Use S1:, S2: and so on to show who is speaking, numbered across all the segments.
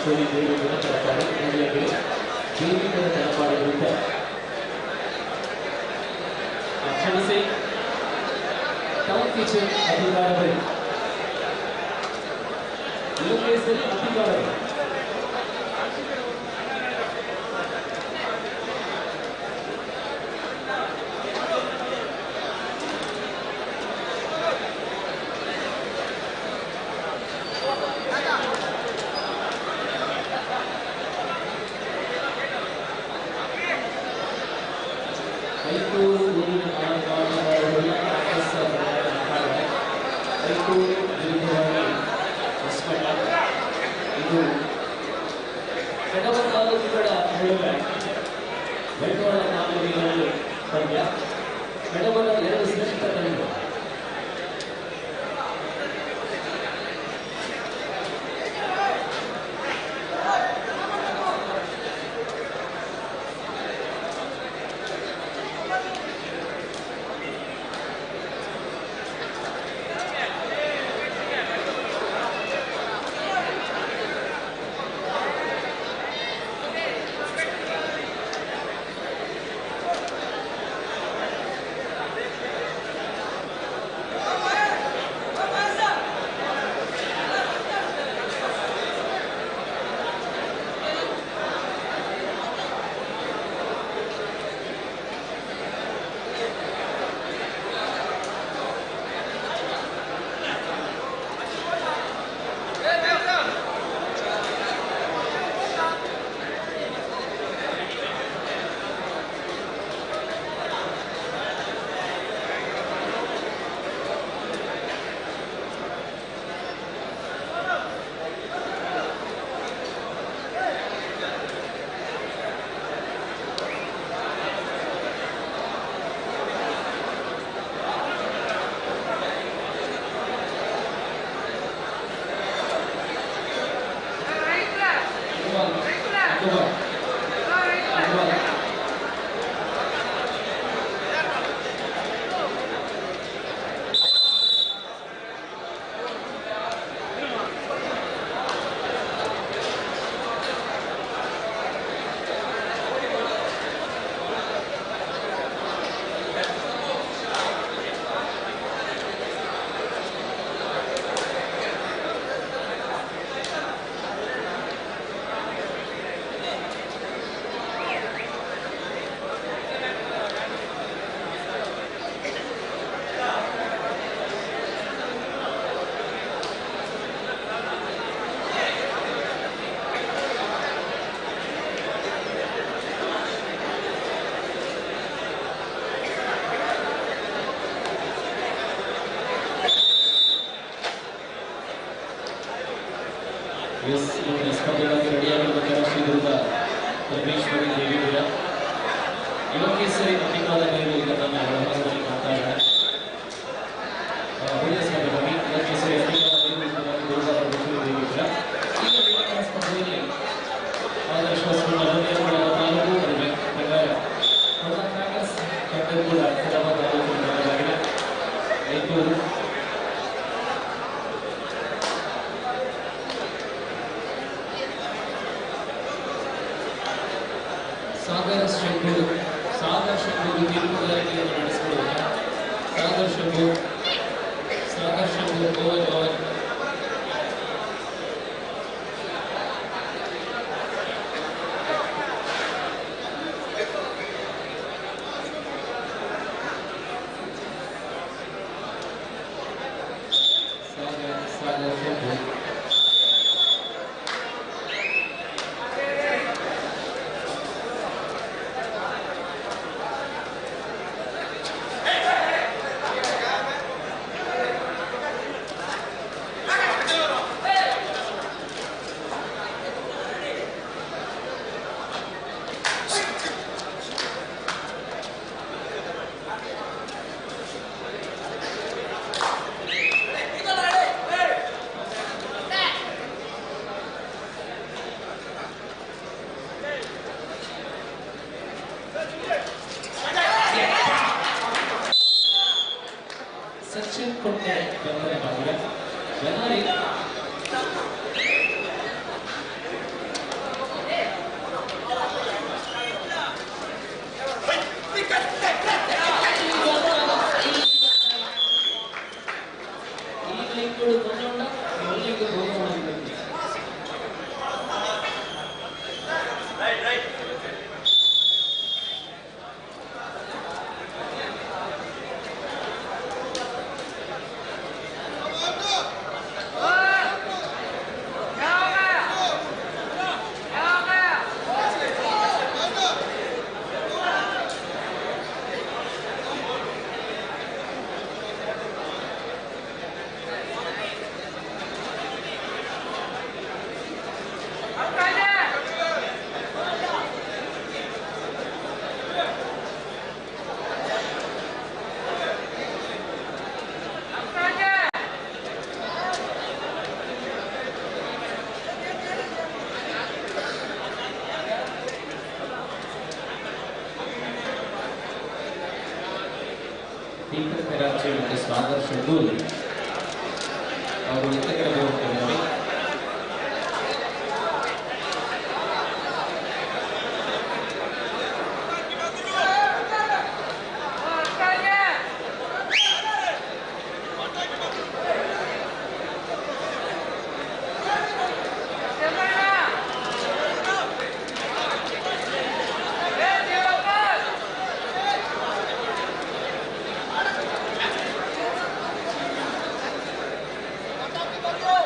S1: ಸೋಲಿ ದೇವಿ ತಲಪಾಡಿ ದೇವಿಕರ ತಲಪಾಡಿ ವಿರುದ್ಧ ಕ್ಷಮಿಸಿ town kitchen ಅಧಿಕಾರಗಳು Lokeshwari ಅಧಿಕಾರಗಳು ಸ್ಪರ್ಧೆಗಾಗಿ ರೆಡಿಯಾಗಿರುವಂತಹ Sridurga Parameshwari ದೇವಿ ಕೂಡ ಲೋಕೇಶ್ವರಿ ಅಧಿಕಾರ ಮೇಲೆ ಈಗ ತನ್ನ ವ್ಯವಹಾರದಲ್ಲಿ ಮಾತಾಡಿದ ಲೋಕೇಶ್ವರಿ ಅಧಿಕಾರ ದುರ್ಗಾ ಪರಮೇಶ್ವರಿ ದೇವಿ ಕೂಡ ಈಗ ಸ್ಪರ್ಧೆಯಲ್ಲಿ ಆದರ್ಶ ತಾಲೂಕು ಪ್ರಕಾರ ಕಟ್ಟಕೂಡ ಕಡಬ ತಾಲೂಕು ಐದೂರು सागर शंभू ತೀರ್ಪುಗಾರಿಕೆಯನ್ನು ನಡೆಸಿಕೊಳ್ಳುವ सागर शंभू ಗೋವಾ ದೀಪಕ್ ಮೆರಾಚಿ ಮತ್ತು ಸ್ವಾಗರ್ ಶೆಡ್ಯೂಲ್ ಅವರು ಕಡೆ ಹೋಗ್ತಿದ್ದಾರೆ.
S2: Go!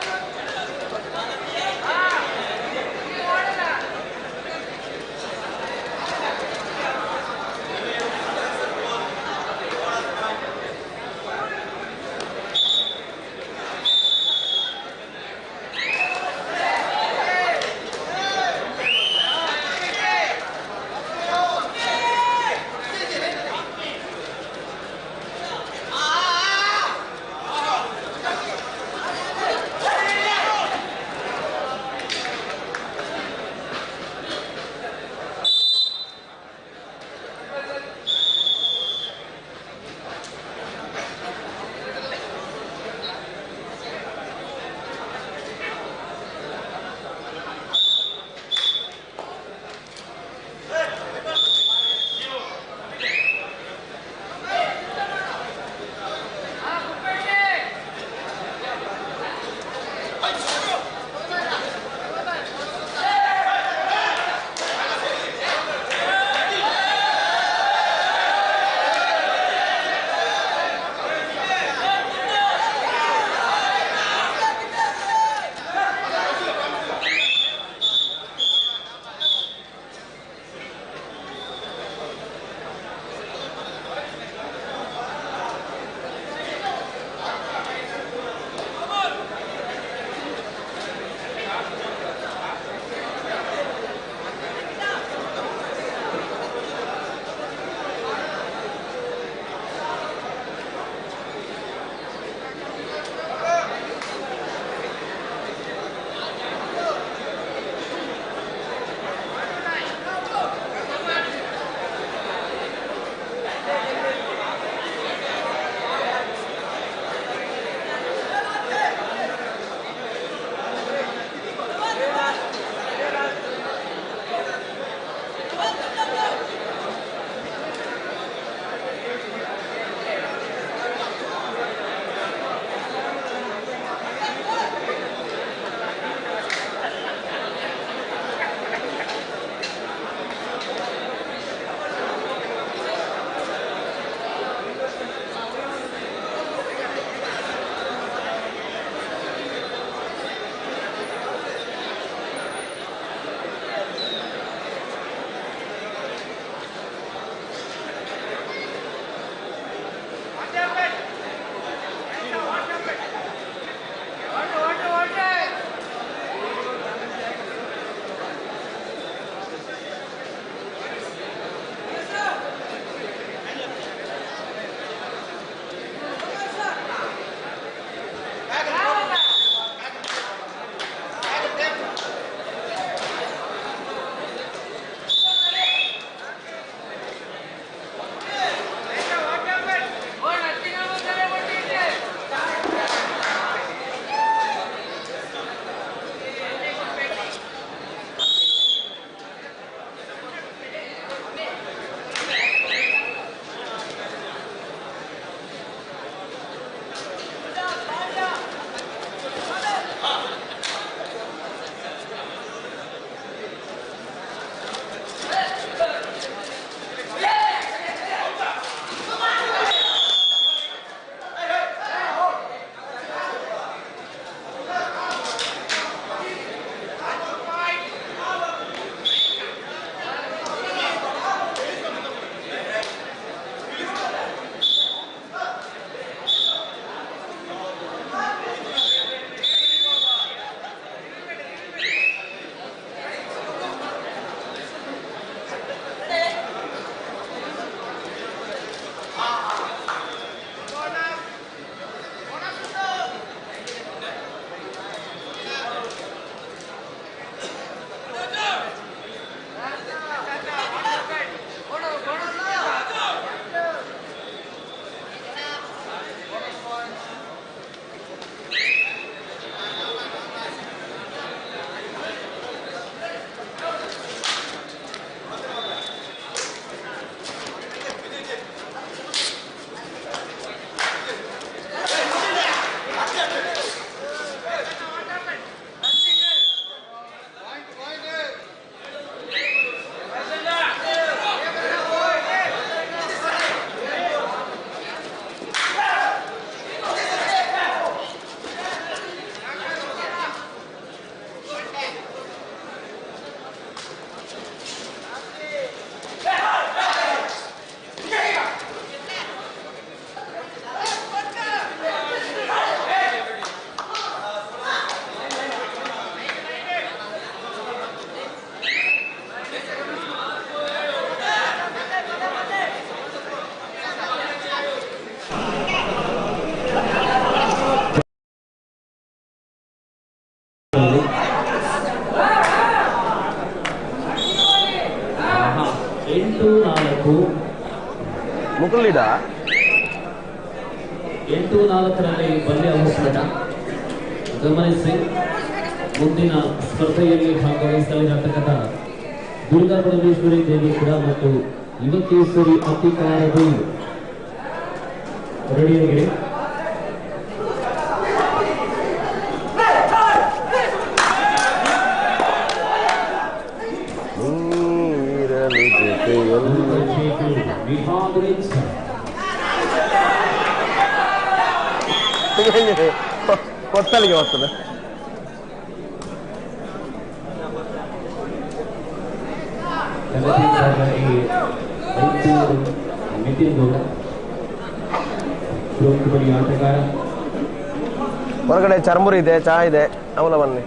S1: ತಪ್ಪು.
S2: ಮುಕುಲಿಡ
S1: 8-4ರಲ್ಲಿ ಬಲ್ಯ ಹೋರಾಟ. ಗಮನಿಸಿ, ಮುಂದಿನ ಸ್ಪರ್ಧೆಯಲ್ಲಿ ಭಾಗವಹಿಸಲಿರತಕ್ಕಂಥ ದುರ್ಗಾ ಪರಮೇಶ್ವರಿ ದೇವಿ ಕೂಡ ಮತ್ತು ಯುವಕೇಶ್ವರಿ ಅಧಿಕಾರ ದೇವಿ ರೆಡಿಯಾಗಿದೆ.
S2: ಕೊತ್ತಲಿಗೆ ಹೋಗ್ತದೆ. ಹೊರಗಡೆ ಚರ್ಮುರಿ ಇದೆ, ಚಹಾ ಇದೆ, ಅವಲ ಬನ್ನಿ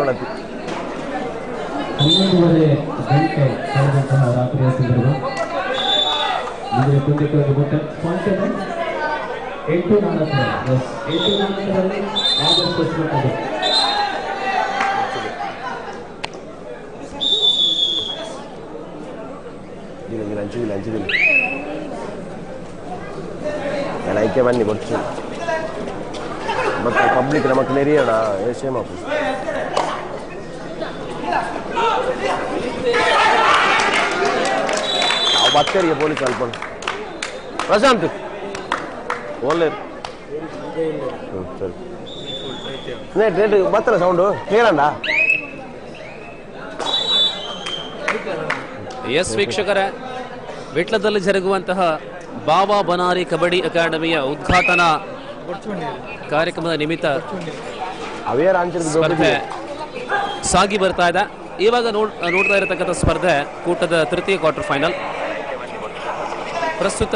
S2: ನೋಡತಿ.
S1: 11:30 ಗಂಟೆ ಕಳೆದಂತಹ ರಾತ್ರಿಯ ಸಂದರ್ಭ. ಮುಂದಿನ ಪಂದ್ಯಕ್ಕೆ ಪಾಯಿಂಟ್ 8-4ರಲ್ಲಿ ಆದರ್ಶ ಸ್ಮೃತಿ.
S2: ಲೈಕೆ ಬನ್ನಿ ಗೊತ್ತು ಮತ್ತೆ ಪಬ್ಲಿಕ್ ನಮಗೆ ನೆರಿಯೋಣ ಸೇಮ್ ಆಫೀಸ್. ಬತ್ತೇರಿಗೆ ಪೊಲೀಸ್ ಅಲ್ಪ ಪ್ರಶಾಂತ್ ಒಳ್ಳೆ ಸರಿ ರೇಟ್ ಬರ್ತಾರ ಸೌಂಡು ಹೇಳಣ್ಣ.
S3: ಎಸ್ ವೀಕ್ಷಕರೇ, ವಿಟ್ಲದಲ್ಲಿ ಜರುಗುವಂತಹ ಬಾಬಾ ಬನಾರಿ ಕಬಡ್ಡಿ ಅಕಾಡೆಮಿಯ ಉದ್ಘಾಟನಾ ಕಾರ್ಯಕ್ರಮದ ನಿಮಿತ್ತ ಸ್ಪರ್ಧೆ ಸಾಗಿ ಬರ್ತಾ ಇದೆ. ಇವಾಗ ನೋಡ್ತಾ ಇರತಕ್ಕಂಥ ಸ್ಪರ್ಧೆ ಕೂಟದ ತೃತೀಯ ಕ್ವಾರ್ಟರ್ ಫೈನಲ್. ಪ್ರಸ್ತುತ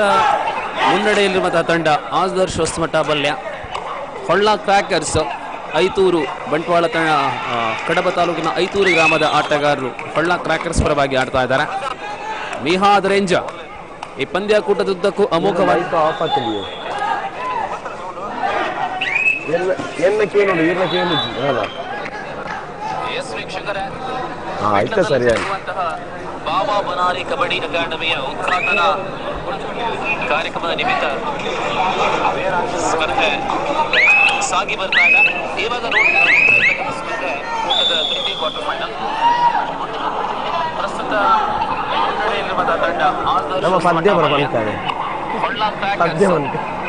S3: ಮುನ್ನಡೆಯಲ್ಲಿರುವಂತಹ ತಂಡ ಆದರ್ಶ ಹೊಸಮಠ ಬಲ್ಯ, ಹೊಳ್ಳ ಕ್ರ್ಯಾಕರ್ಸ್ ಐತೂರು ಬಂಟ್ವಾಳ ತಂಡ, ಕಡಬ ತಾಲೂಕಿನ ಐತೂರು ಗ್ರಾಮದ ಆಟಗಾರರು ಹೊಳ್ಳ ಕ್ರ್ಯಾಕರ್ಸ್ ಪರವಾಗಿ ಆಡ್ತಾ ಇದ್ದಾರೆ. ಮಿಹಾದ್ ರೇಂಜ ಈ ಪಂದ್ಯಾಕೂಟದುದ್ದಕ್ಕೂ ಅಮೋಘವಾಗಿ ಬಾಬಾ ಬನಾರಿ ಕಬಡ್ಡಿ ಅಕಾಡೆಮಿಯ ಉದ್ಘಾಟನಾ ಕಾರ್ಯಕ್ರಮದ ನಿಮಿತ್ತ ಸ್ಪರ್ಧೆ ಸಾಗಿ ಬರ್ತಾ ಇದೆ. ಇವಾಗ ನೋಡ್ತಿರ್ತಕ್ಕಂಥ ಸ್ಪರ್ಧೆ ಕೂಟದ ತೃತೀಯ ಕ್ವಾರ್ಟರ್ ಫೈನಲ್. ಪ್ರಸ್ತುತ ಮುನ್ನಡೆಯಲ್ಲಿರುವಂತಹ ತಂಡ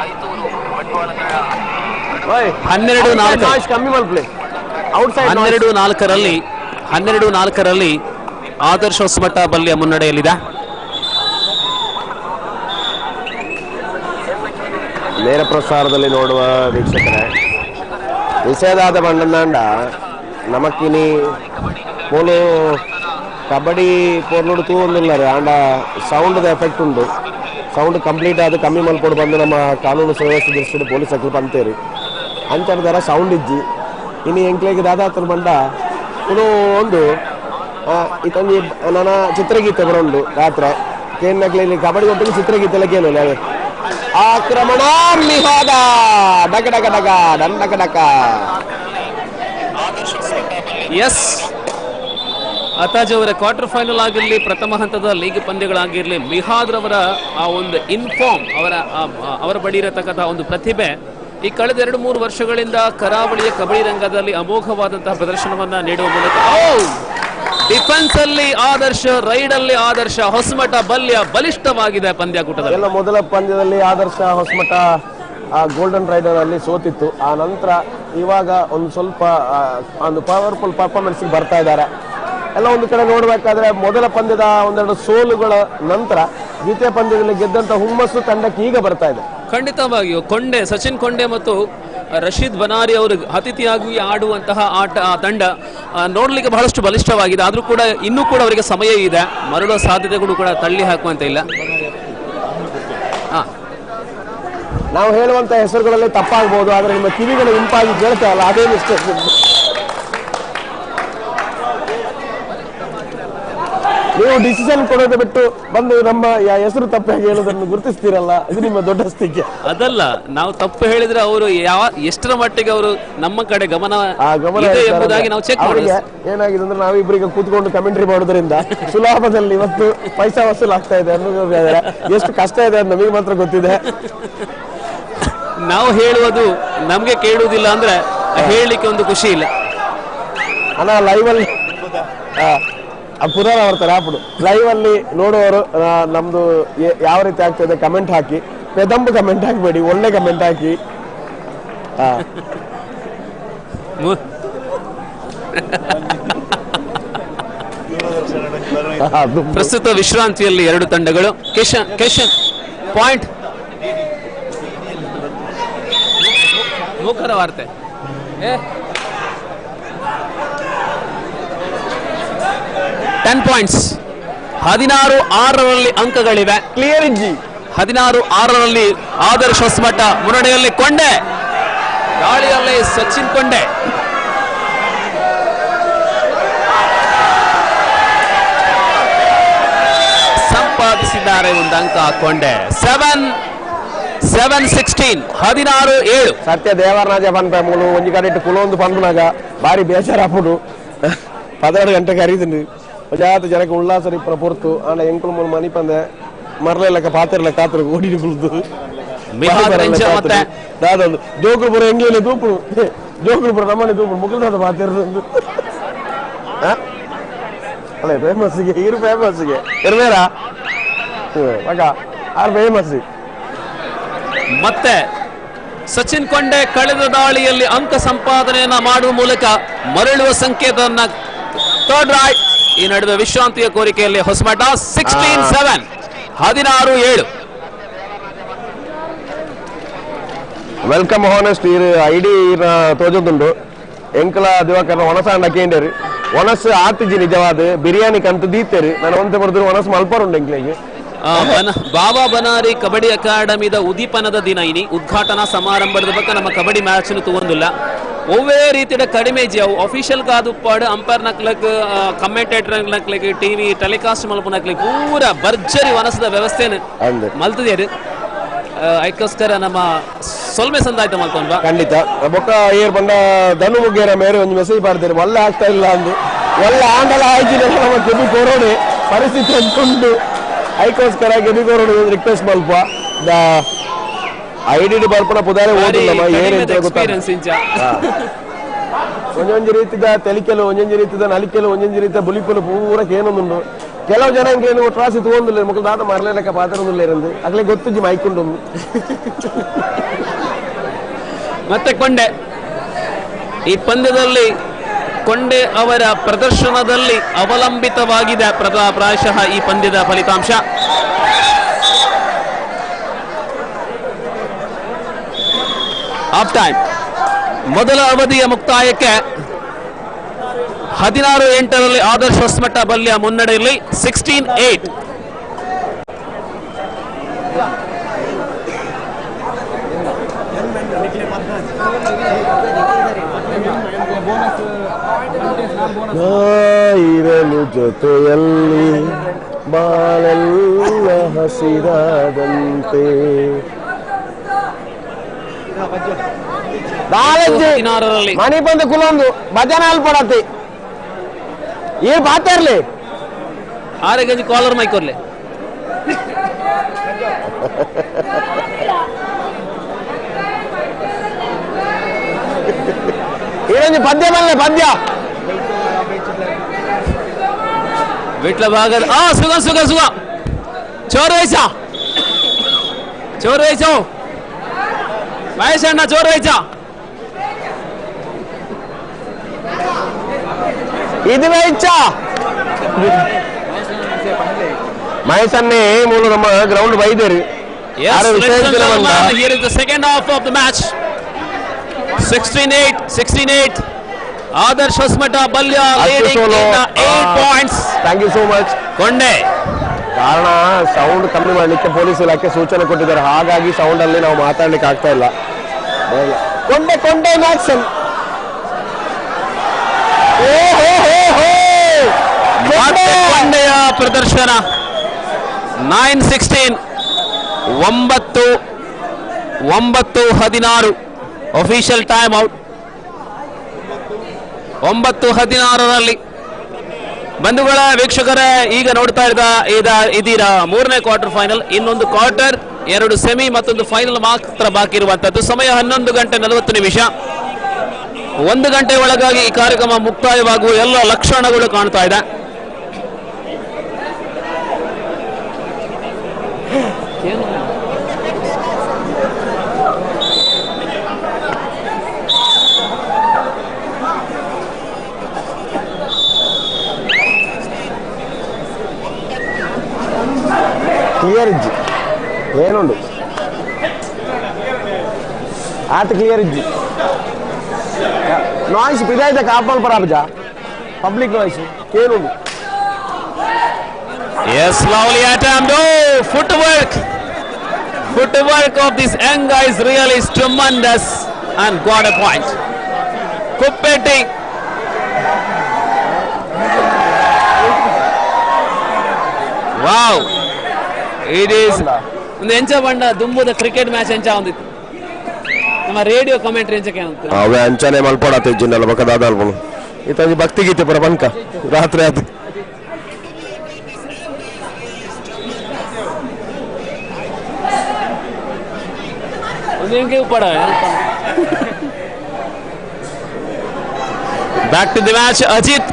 S3: ಐತೂರು ಬಂಟ್ವಾಳ ತಂಡ 12-4ರಲ್ಲಿ ಆದರ್ಶ ಹೊಸಮಠ ಬಲ್ಯ ಮುನ್ನಡೆಯಲ್ಲಿದೆ.
S2: ನೇರ ಪ್ರಸಾರದಲ್ಲಿ ನೋಡುವ ವೀಕ್ಷಕರೇ, ನಿಷೇಧಾದ ಬಣ್ಣಂಡ ನಮಕ್ಕಿನಿ ಪೋಲು ಕಬಡ್ಡಿ ಪೋರ್ಲುಡು ತೂವೊಂದುಲ್ಲಾರೆ ಆಂಡ ಸೌಂಡ್ ಎಫೆಕ್ಟ್ ಉಂಡು. ಸೌಂಡ್ ಕಂಪ್ಲೀಟ್ ಆದ ಕಮ್ಮಿ ಮಲ್ಪೊಡು ಬಂದು ನಮ್ಮ ಕಾನೂನು ಸುವ್ಯವಸ್ಥೆ ದೃಷ್ಟಿಡು ಪೊಲೀಸ್ ಅಕ್ಲು ಬಂತೇರಿ ಅಂಚರ ಸೌಂಡ್ ಇಜ್ಜಿ ಇನ್ನು ಎಂಕ್ಲೆಗೆ ದಾದಾತ್ರ ಬಂಡ ಇನ್ನು ಒಂದು ಇತಂಜಿ ನನ್ನ ಚಿತ್ರಗೀತೆ ಬರೋಂಡು ರಾತ್ರಿ ಕೇನ್ನಕ್ಲಿ ಕಬಡ್ಡಿ ಕೊಟ್ಟಿಗೆ ಚಿತ್ರಗೀತೆ ಎಲ್ಲ ಕೇಳಲ್ಲ. ಆಕ್ರಮಣ ಮಿಹಾದ ಡಕ ಡಕ ಡಕ ಡಂಡಕ ಡಕ.
S3: ಎಸ್ ಅತಾಜ್ ಅವರ ಕ್ವಾರ್ಟರ್ ಫೈನಲ್ ಆಗಿರಲಿ, ಪ್ರಥಮ ಹಂತದ ಲೀಗ್ ಪಂದ್ಯಗಳಾಗಿರಲಿ, ಮಿಹಾದ್ ರವರ ಆ ಒಂದು ಇನ್ಫಾರ್ಮ್ ಅವರ ಬಳಿ ಇರತಕ್ಕಂತಹ ಒಂದು ಪ್ರತಿಭೆ ಈ ಕಳೆದ 2-3 ವರ್ಷಗಳಿಂದ ಕರಾವಳಿಯ ಕಬಡ್ಡಿ ರಂಗದಲ್ಲಿ ಅಮೋಘವಾದಂತಹ ಪ್ರದರ್ಶನವನ್ನ ನೀಡುವ ಮೂಲಕ ಡಿಫೆನ್ಸ್ ಅಲ್ಲಿ ಆದರ್ಶ, ರೈಡ್ ಅಲ್ಲಿ ಆದರ್ಶ, ಹೊಸಮಠ ಬಲ್ಯ ಬಲಿಷ್ಠವಾಗಿದೆ ಪಂದ್ಯಾಕೂಟದಲ್ಲಿ.
S2: ಎಲ್ಲ ಮೊದಲ ಪಂದ್ಯದಲ್ಲಿ ಆದರ್ಶ ಹೊಸಮಠ ಗೋಲ್ಡನ್ ರೈಡರ್ ಅಲ್ಲಿ ಸೋತಿತ್ತು. ಆ ನಂತರ ಇವಾಗ ಒಂದು ಸ್ವಲ್ಪ ಒಂದು ಪವರ್ಫುಲ್ ಪರ್ಫಾರ್ಮೆನ್ಸ್ ಬರ್ತಾ ಇದ್ದಾರೆ. ಎಲ್ಲ ಒಂದು ಕಡೆ ನೋಡಬೇಕಾದ್ರೆ ಮೊದಲ ಪಂದ್ಯದ ಒಂದೆರಡು ಸೋಲುಗಳ ನಂತರ ದ್ವಿತೀಯ ಪಂದ್ಯದಲ್ಲಿ ಗೆದ್ದಂತ ಹುಮ್ಮಸ್ಸು ತಂಡಕ್ಕೆ ಈಗ ಬರ್ತಾ ಇದೆ.
S3: ಖಂಡಿತವಾಗಿಯೂ ಸಚಿನ್ ಕೊಂಡೆ ಮತ್ತು ರಶೀದ್ ಬನಾರಿ ಅವರು ಅತಿಥಿಯಾಗಿ ಆಡುವಂತಹ ತಂಡ ನೋಡ್ಲಿಕ್ಕೆ ಬಹಳಷ್ಟು ಬಲಿಷ್ಠವಾಗಿದೆ. ಆದ್ರೂ ಕೂಡ ಇನ್ನೂ ಕೂಡ ಅವರಿಗೆ ಸಮಯ ಇದೆ, ಮರಳುವ ಸಾಧ್ಯತೆಗಳು ಕೂಡ ತಳ್ಳಿ ಹಾಕುವಂತ ಇಲ್ಲ.
S2: ನಾವು ಹೇಳುವಂತ ಹೆಸರುಗಳಲ್ಲಿ ತಪ್ಪಾಗಬಹುದು, ಆದ್ರೆ ನಿಮ್ಮ ಕಿವಿಗಳು ಇಂಪಾಗಿ ಕೇಳ್ತಾ ಅಲ್ಲ, ಅದೇ ಮಿಸ್ಟೇಕ್. ನೀವು ಡಿಸಿಷನ್ ಕೊಡೋದು ಬಿಟ್ಟು ಬಂದು ನಮ್ಮ ಹೆಸರು ತಪ್ಪಾಗಿ ಹೇಳೋದನ್ನು ಗುರುತಿಸ್ತೀರಲ್ಲ, ಇದು ನಿಮ್ಮ ದೊಡ್ಡ ಸ್ಥಿತಿ.
S3: ಅದಲ್ಲ, ನಾವು ತಪ್ಪು ಹೇಳಿದ್ರೆ ಅವರು ಎಷ್ಟರ ಮಟ್ಟಿಗೆ ಅವರು ನಮ್ಮ ಕಡೆ ಗಮನ ಇದೆ ಎಂಬುದಾಗಿ ನಾವು ಚೆಕ್ ಮಾಡಿ.
S2: ಏನಾಗಿದೆ ಅಂದ್ರೆ ನಾವಿಬ್ಬರಿಗೆ ಕೂತ್ಕೊಂಡು ಕಮೆಂಟ್ರಿ ಮಾಡೋದ್ರಿಂದ ಸುಲಭದಲ್ಲಿ ಇವತ್ತು ಪೈಸಾ ವಸೂಲ್ ಆಗ್ತಾ ಇದೆ ಅನ್ನೋದು ಎಷ್ಟು ಕಷ್ಟ ಇದೆ ಅಂತ ನಮಗೆ ಮಾತ್ರ ಗೊತ್ತಿದೆ.
S3: ನಾವು ಹೇಳುವುದು ನಮ್ಗೆ ಕೇಳುವುದಿಲ್ಲ ಅಂದ್ರೆ ಹೇಳಲಿಕ್ಕೆ ಒಂದು ಖುಷಿ ಇಲ್ಲ.
S2: ಅಣ್ಣ ಲೈವ್ ಅಲ್ಲಿ ಪುನರಾವರ್ತನೆ ಹಾಪುಡು. ಲೈವ್ ಅಲ್ಲಿ ನೋಡುವವರು ನಮ್ದು ಯಾವ ರೀತಿ ಆಗ್ತದೆ ಕಮೆಂಟ್ ಹಾಕಿ, ಪೆದಂಬು ಕಮೆಂಟ್ ಹಾಕಬೇಡಿ, ಒಳ್ಳೆ ಕಮೆಂಟ್ ಹಾಕಿ.
S3: ಪ್ರಸ್ತುತ ವಿಶ್ರಾಂತಿಯಲ್ಲಿ ಎರಡು ತಂಡಗಳು. ಕಿಶನ್ ಪಾಯಿಂಟ್. ಮೂಕರ ವಾರ್ತೆ 10 ಪಾಯಿಂಟ್ಸ್. 16-6ರಲ್ಲಿ ಅಂಕಗಳಿವೆ.
S2: ಕ್ಲಿಯರ್ ಇಜ್ಜಿ.
S3: 16-6ರಲ್ಲಿ ಆದರ್ಶ್ ಹೊಸಮಠ ಮುನ್ನಡೆಯಲ್ಲಿ. ಕೊಂಡೆ ಗಾಳಿಯಲ್ಲಿ ಸಚಿನ್ ಕೊಂಡೆ. ಸಂಪಾದಿಸಿದ್ದಾರೆ ಒಂದು ಅಂಕ. ಕೊಂಡೆ 7-16. 16-7.
S2: ಸತ್ಯ ದೇವರಾಜ ಪನ್ಪೆ ಮೂಲು ಒಂಜಿ ಕಡೆ ಕುಲೊಂದು ಪನ್ಪುನಾಗ ಬಾರಿ ಬೇಸರ ಹಾಪುಡು. 12 ಗಂಟೆಗೆ ಕರೀತೀನಿ ಜಾತ ಜನಕ್ಕೆ ಉಲ್ಲಾಸ ಇಪ್ಪರ ಪೊರ್ತು ಆಂಡ ಎಂಕುಲು ಮೂಲ ಮನಿ ಪಂದೆ ಮರಲೆಕ್ಕ ಪಾತ್ರೆಲ್ಲ ಕಾತ್ರು ಓಡಿ ಕುಳಿತು ದಾದೊಂದು ಜೋಗುಲ್ಪುರ ಹೆಂಗೇನೆ ತೂಪು ಜೋಗುಲ್ಪುರ ನಮ್ಮನೆ ತೂಪು ಮುಗಿಲ್ದಾದ ಪಾತ್ರೆ ಅಲ್ಲ ಫೇಮಸ್ಗೆ ಇರು ಫೇಮಸ್ಗೆ ಇರ್ಬೇರ ಮಗ ಆರು ಫೇಮಸ್.
S3: ಮತ್ತೆ ಸಚಿನ್ ಕೊಂಡೆ ಕಳೆದ ದಾಳಿಯಲ್ಲಿ ಅಂಕ ಸಂಪಾದನೆಯನ್ನ ಮಾಡುವ ಮೂಲಕ ಮರಳುವ ಸಂಕೇತವನ್ನ ಥರ್ಡ್ ರೈಟ್. ಈ ನಡುವೆ ವಿಶ್ರಾಂತಿಯ ಕೋರಿಕೆಯಲ್ಲಿ ಹೊಸಮಠ 16-7. 16-7.
S2: ವೆಲ್ಕಮ್ ಹಾನೆಸ್ಟ್ ಐಡಿ ತೋಜುಂಡು ಎಂಕಲ ದಿವಾಕರ ಒಣಸ ಅಂಡಕೇಂಡರು ಒಣಸ್ ಆತಿಜಿ ನಿಜವಾದ ಬಿರಿಯಾನಿ ಕಂತು ದೀತೇರು ನಾನು ಒಂತೆ ಬರೆದ್ರು ಒಣಸ್ ಮಲ್ಪರುಂಡು ಎಂಕ್ಲೆಗೆ.
S3: ಬಾಬಾ ಬನಾರಿ ಕಬಡ್ಡಿ ಅಕಾಡೆಮಿದ ಉದೀಪನದ ದಿನ ಇನಿ ಉದ್ಘಾಟನಾ ಸಮಾರಂಭದ ಬಗ್ಗೆ ನಮ್ಮ ಕಬಡ್ಡಿ ಮ್ಯಾಚ್ ತಗೊಂಡಿಲ್ಲ. ಒವ್ವೇ ರೀತಿಯ ಕಡಿಮೆ ಜಾವು ಅಫಿಷಿಯಲ್ ಕಾದು ಪಾಡು ಅಂಪೈರ್ ನಕ್ಲಕ್ ಕಮೆಂಟೇಟರ್ ನಕ್ಲಿಕ್ ಟಿವಿ ಟೆಲಿಕಾಸ್ಟ್ ಮಲ್ಪ ನಕ್ಲಿಕ್ ಪೂರ ಭರ್ಜರಿ ವನಸದ ವ್ಯವಸ್ಥೆ ಮಲ್ತದೇರು. ಅದಕ್ಕೋಸ್ಕರ ನಮ್ಮ ಸೊಲ್ಮೆ ಸಂದಾಯ್ತ ಮಲ್ಕೊಂಡ್ವಾ
S2: ಖಂಡಿತ ಬೊಕ್ಕ ಏರ್ ಬಂದ ಧನು ಮುಗ್ಗೇರ ಮೇರೆ ಒಂದು ಮೆಸೇಜ್ ಮಾಡ್ತಾರೆ ಒಳ್ಳೆ ಆಗ್ತಾ ಇಲ್ಲ ಅಂದು ಒಳ್ಳೆ ಆಂಡಲ ಆಯ್ತಿಲ್ಲ ನಮ್ಮ ಗೆಬಿ ಕೊರೋಡೆ ಪರಿಸ್ಥಿತಿ ಅಂದ್ಕೊಂಡು ಅದಕ್ಕೋಸ್ಕರ ಗೆಬಿ ಕೊರೋಡೆ ರಿಕ್ವೆಸ್ಟ್ ಮಲ್ಪ ಐಡಿ ಬರ್ಪಣ ಪುದಾರೆ ಓದಿಲ್ಲಮ್ಮ ಏನಂತ ಗೊತ್ತಾಗ ಒಂದೊಂದು ರೀತಿದ ತೆಲಿಕೆಲು ಒಂದೊಂದು ರೀತಿದ ನಲಿಕೆಲು ಒಂದೊಂದು ರೀತಿಯ ಬುಲಿಪಲು ಪೂರಕ್ಕೆ ಏನೊಂದುಂಡು ಕೆಲವು ಜನ ಇಂಕೇನು ಟ್ರಾಸಿ ತಗೊಂಡಿಲ್ಲ ಮಕ್ಕಳು ದಾದ ಮರಲೇಲಕ್ಕ ಪಾತ್ರೊಂದಿಲ್ಲ ಇರಂದು ಆಗ್ಲೇ ಗೊತ್ತಿಜ್ಜಿ ಮೈಕೊಂಡು
S3: ಮತ್ತೆ ಕೊಂಡೆ ಈ ಪಂದ್ಯದಲ್ಲಿ ಕೊಂಡೆ ಅವರ ಪ್ರದರ್ಶನದಲ್ಲಿ ಅವಲಂಬಿತವಾಗಿದೆ ಪ್ರಾಯಶಃ ಈ ಪಂದ್ಯದ ಫಲಿತಾಂಶ. ಹಾಫ್ ಟೈಮ್ ಮೊದಲ ಅವಧಿಯ ಮುಕ್ತಾಯಕ್ಕೆ 16-8ರಲ್ಲಿ ಆದರ್ಶ್ ಹೊಸಮಠ ಬಲ್ಯ ಮುನ್ನಡೆಯಲ್ಲಿ 16-8.
S2: ಇರಲು ಜೊತೆಯಲ್ಲಿ ಬಾಳೆಲ್ಲ ಹಸಿರಾದಂತೆ ಮನಿ ಬಂದು ಕುಲೊಂದು ಭಜನೆ ಅಲ್ಪಡತ್ತೆ ಏ ಬಾತಾರ್ಲಿ
S3: 6 ಗಂಜಿ ಕಾಲರ್ ಮೈಕೋರ್ಲೆ
S2: ಏನಂಜಿ ಪದ್ಯ ಬಲ್ಲೆ ಪದ್ಯ
S3: ವಿಟ್ಲ ಭಾಗದ ಸುಗ ಸುಗ ಸುಗ ಚೋರು ವೈಸೋ ಮಹೇಶ್ ಅಣ್ಣ ಚೋರು ವೈಸ
S2: ಇದು ವೈಚ ಮಹೇಶ್ ಅನ್ನೇ ಮೂಲ ನಮ್ಮ ಗ್ರೌಂಡ್ ಬೈದೇರಿ.
S3: Here is the second half of the match. 16-8. Adarsh Hosamatha ಬಲ್ಯ leading in 8 points.
S2: Thank you so much
S3: ಕೊಂಡೆ.
S2: ಕಾರಣ ಸೌಂಡ್ ಕಮ್ಮಿ ಮಾಡಲಿಕ್ಕೆ ಪೊಲೀಸ್ ಇಲಾಖೆ ಸೂಚನೆ ಕೊಟ್ಟಿದ್ದಾರೆ, ಹಾಗಾಗಿ ಸೌಂಡ್ ಅಲ್ಲಿ ನಾವು ಮಾತಾಡ್ಲಿಕ್ಕೆ ಆಗ್ತಾ ಇಲ್ಲ. ಕೊಂಡೆ ಆಕ್ಷನ್
S3: ಕೊಂಡೆಯ ಪ್ರದರ್ಶನ 9-16 9-16 ಅಫಿಷಿಯಲ್ ಟೈಮ್ ಔಟ್ 9-16 ಬಂಧುಗಳ ವೀಕ್ಷಕರೇ ಈಗ ನೋಡ್ತಾ ಇದೀರಾ ಮೂರನೇ ಕ್ವಾರ್ಟರ್ ಫೈನಲ್. ಇನ್ನೊಂದು ಕ್ವಾರ್ಟರ್, 2 ಸೆಮಿ ಮತ್ತೊಂದು ಫೈನಲ್ ಮಾತ್ರ ಬಾಕಿ ಇರುವಂತದ್ದು. ಸಮಯ 11:40. 1 ಗಂಟೆ ಒಳಗಾಗಿ ಈ ಕಾರ್ಯಕ್ರಮ ಮುಕ್ತಾಯವಾಗುವ ಎಲ್ಲ ಲಕ್ಷಣಗಳು ಕಾಣ್ತಾ ಇದೆ.
S2: ಕ್ಲಿಯರ್ ಇಜ್ಜಿ ಏನುಂಡು ಆತ ಕ್ಲಿಯರ್ ಇಜ್ಜಿ ನಾಯ್ಸ್ ಪಿದಾಯ್ತ ಕಾಪಲ್ ಪರಾಬಜ ಪಬ್ಲಿಕ್ ನಾಯ್ಸ್ ಏನುಂಡು.
S3: Yes, lovely attempt. Oh, footwork of this young guy is really tremendous and got a point. Kuppetti. Wow. It is ಒಂದು ಎಂಚ ಬಂಡ ದುಂಬುದ ಕ್ರಿಕೆಟ್ ಮ್ಯಾಚ್ ಎಂಚ ಒಂದಿತ್ತು. ನಮ್ಮ ರೇಡಿಯೋ ಕಮೆಂಟ್ರಿ ಎಂಚಕ್ಕೆ ಅಂತ
S2: ಅವೇ ಅಂಚನೆ ಮಲ್ಪಡಾತ ಇಜ್ಜಿನಲ್ಲ ಬಕದಾದ ಅಲ್ಪನು ಇತ್ತಂಜಿ ಭಕ್ತಿ ಗೀತೆ ಪರ ಬಂಕ ರಾತ್ರಿ ಆತ
S3: back to the match. Ajith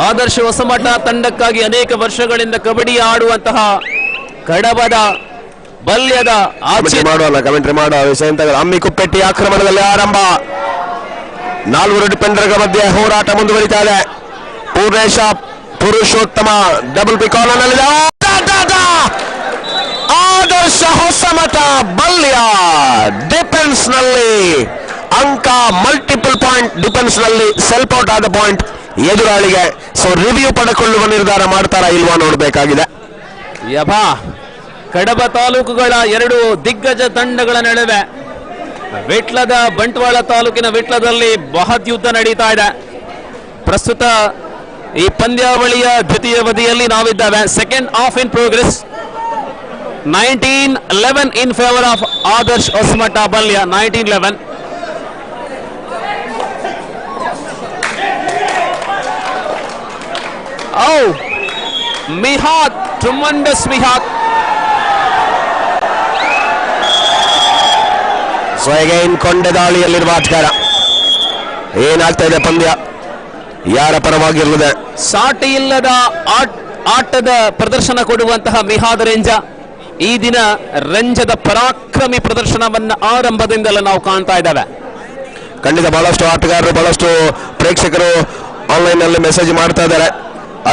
S3: Adarsha Hosamatha ತಂಡಕ್ಕಾಗಿ ಅನೇಕ ವರ್ಷಗಳಿಂದ ಕಬಡ್ಡಿ ಆಡುವಂತಹ ಕಡಬದ ಬಲ್ಯದ
S2: ಮಾಡುವಲ್ಲ ಕಮೆಂಟ್ರಿ ಮಾಡುವ ವಿಷಯ ಅಂತ. ಅಮ್ಮಿ ಕುಪ್ಪೆಟ್ಟಿ ಆಕ್ರಮಣದಲ್ಲಿ ಆರಂಭ. 4 ಡಿಫೆಂಡರ್ಗಳ ಮಧ್ಯೆ ಹೋರಾಟ ಮುಂದುವರಿತಾ ಇದೆ. ಪೂರ್ಣೇಶ ಪುರುಷೋತ್ತಮ ಡಬಲ್ ಪಿ ಕಾರ್ನರ್ನಲ್ಲಿ ಆದರ್ಶ ಹೊಸಮಠ ಬಲ್ಯ ಡಿಫೆನ್ಸ್ ನಲ್ಲಿ ಅಂಕ ಮಲ್ಟಿಪಲ್ ಪಾಯಿಂಟ್. ಡಿಫೆನ್ಸ್ ನಲ್ಲಿ ಸೆಲ್ಫ್ ಔಟ್ ಆದ ಪಾಯಿಂಟ್ ಎದುರಾಳಿಗೆ. ಸೊ ರಿವ್ಯೂ ಪಡೆಕೊಳ್ಳುವ ನಿರ್ಧಾರ ಮಾಡ್ತಾರಾ ಇಲ್ವಾ ನೋಡಬೇಕಾಗಿದೆ.
S3: ಯಭಾ ಕಡಬ ತಾಲೂಕುಗಳ 2 ದಿಗ್ಗಜ ತಂಡಗಳ ನಡುವೆ ವಿಟ್ಲದ ಬಂಟ್ವಾಳ ತಾಲೂಕಿನ ವಿಟ್ಲದಲ್ಲಿ ಬೃಹತ್ ಯುದ್ಧ ನಡೀತಾ ಇದೆ. ಪ್ರಸ್ತುತ ಈ ಪಂದ್ಯಾವಳಿಯ ದ್ವಿತೀಯ ಅವಧಿಯಲ್ಲಿ ನಾವಿದ್ದೇವೆ. Second half in progress. 19-11 in favour of Adarsh Hosamatha Balya. 19-11. Oh, Mihat, tremendous Mihat.
S2: So again ಕೊಂಡೆ ದಾಳಿಯಲ್ಲಿರುವ ಆಟಗಾರ. ಏನಾಗ್ತಾ ಇದೆ ಪಂದ್ಯ, ಯಾರ ಪರವಾಗಿರಲಿದೆ?
S3: ಸಾಟಿ ಇಲ್ಲದ ಆಟದ ಪ್ರದರ್ಶನ ಕೊಡುವಂತಹ ಮಿಹಾದ್ ರೆಂಜ ಈ ದಿನ ರೆಂಜದ ಪರಾಕ್ರಮಿ ಪ್ರದರ್ಶನವನ್ನ ಆರಂಭದಿಂದಲೇ ನಾವು ಕಾಣ್ತಾ ಇದ್ದೇವೆ.
S2: ಖಂಡಿತ ಬಹಳಷ್ಟು ಆಟಗಾರರು, ಬಹಳಷ್ಟು ಪ್ರೇಕ್ಷಕರು ಆನ್ಲೈನ್ ನಲ್ಲಿ ಮೆಸೇಜ್ ಮಾಡ್ತಾ ಇದ್ದಾರೆ.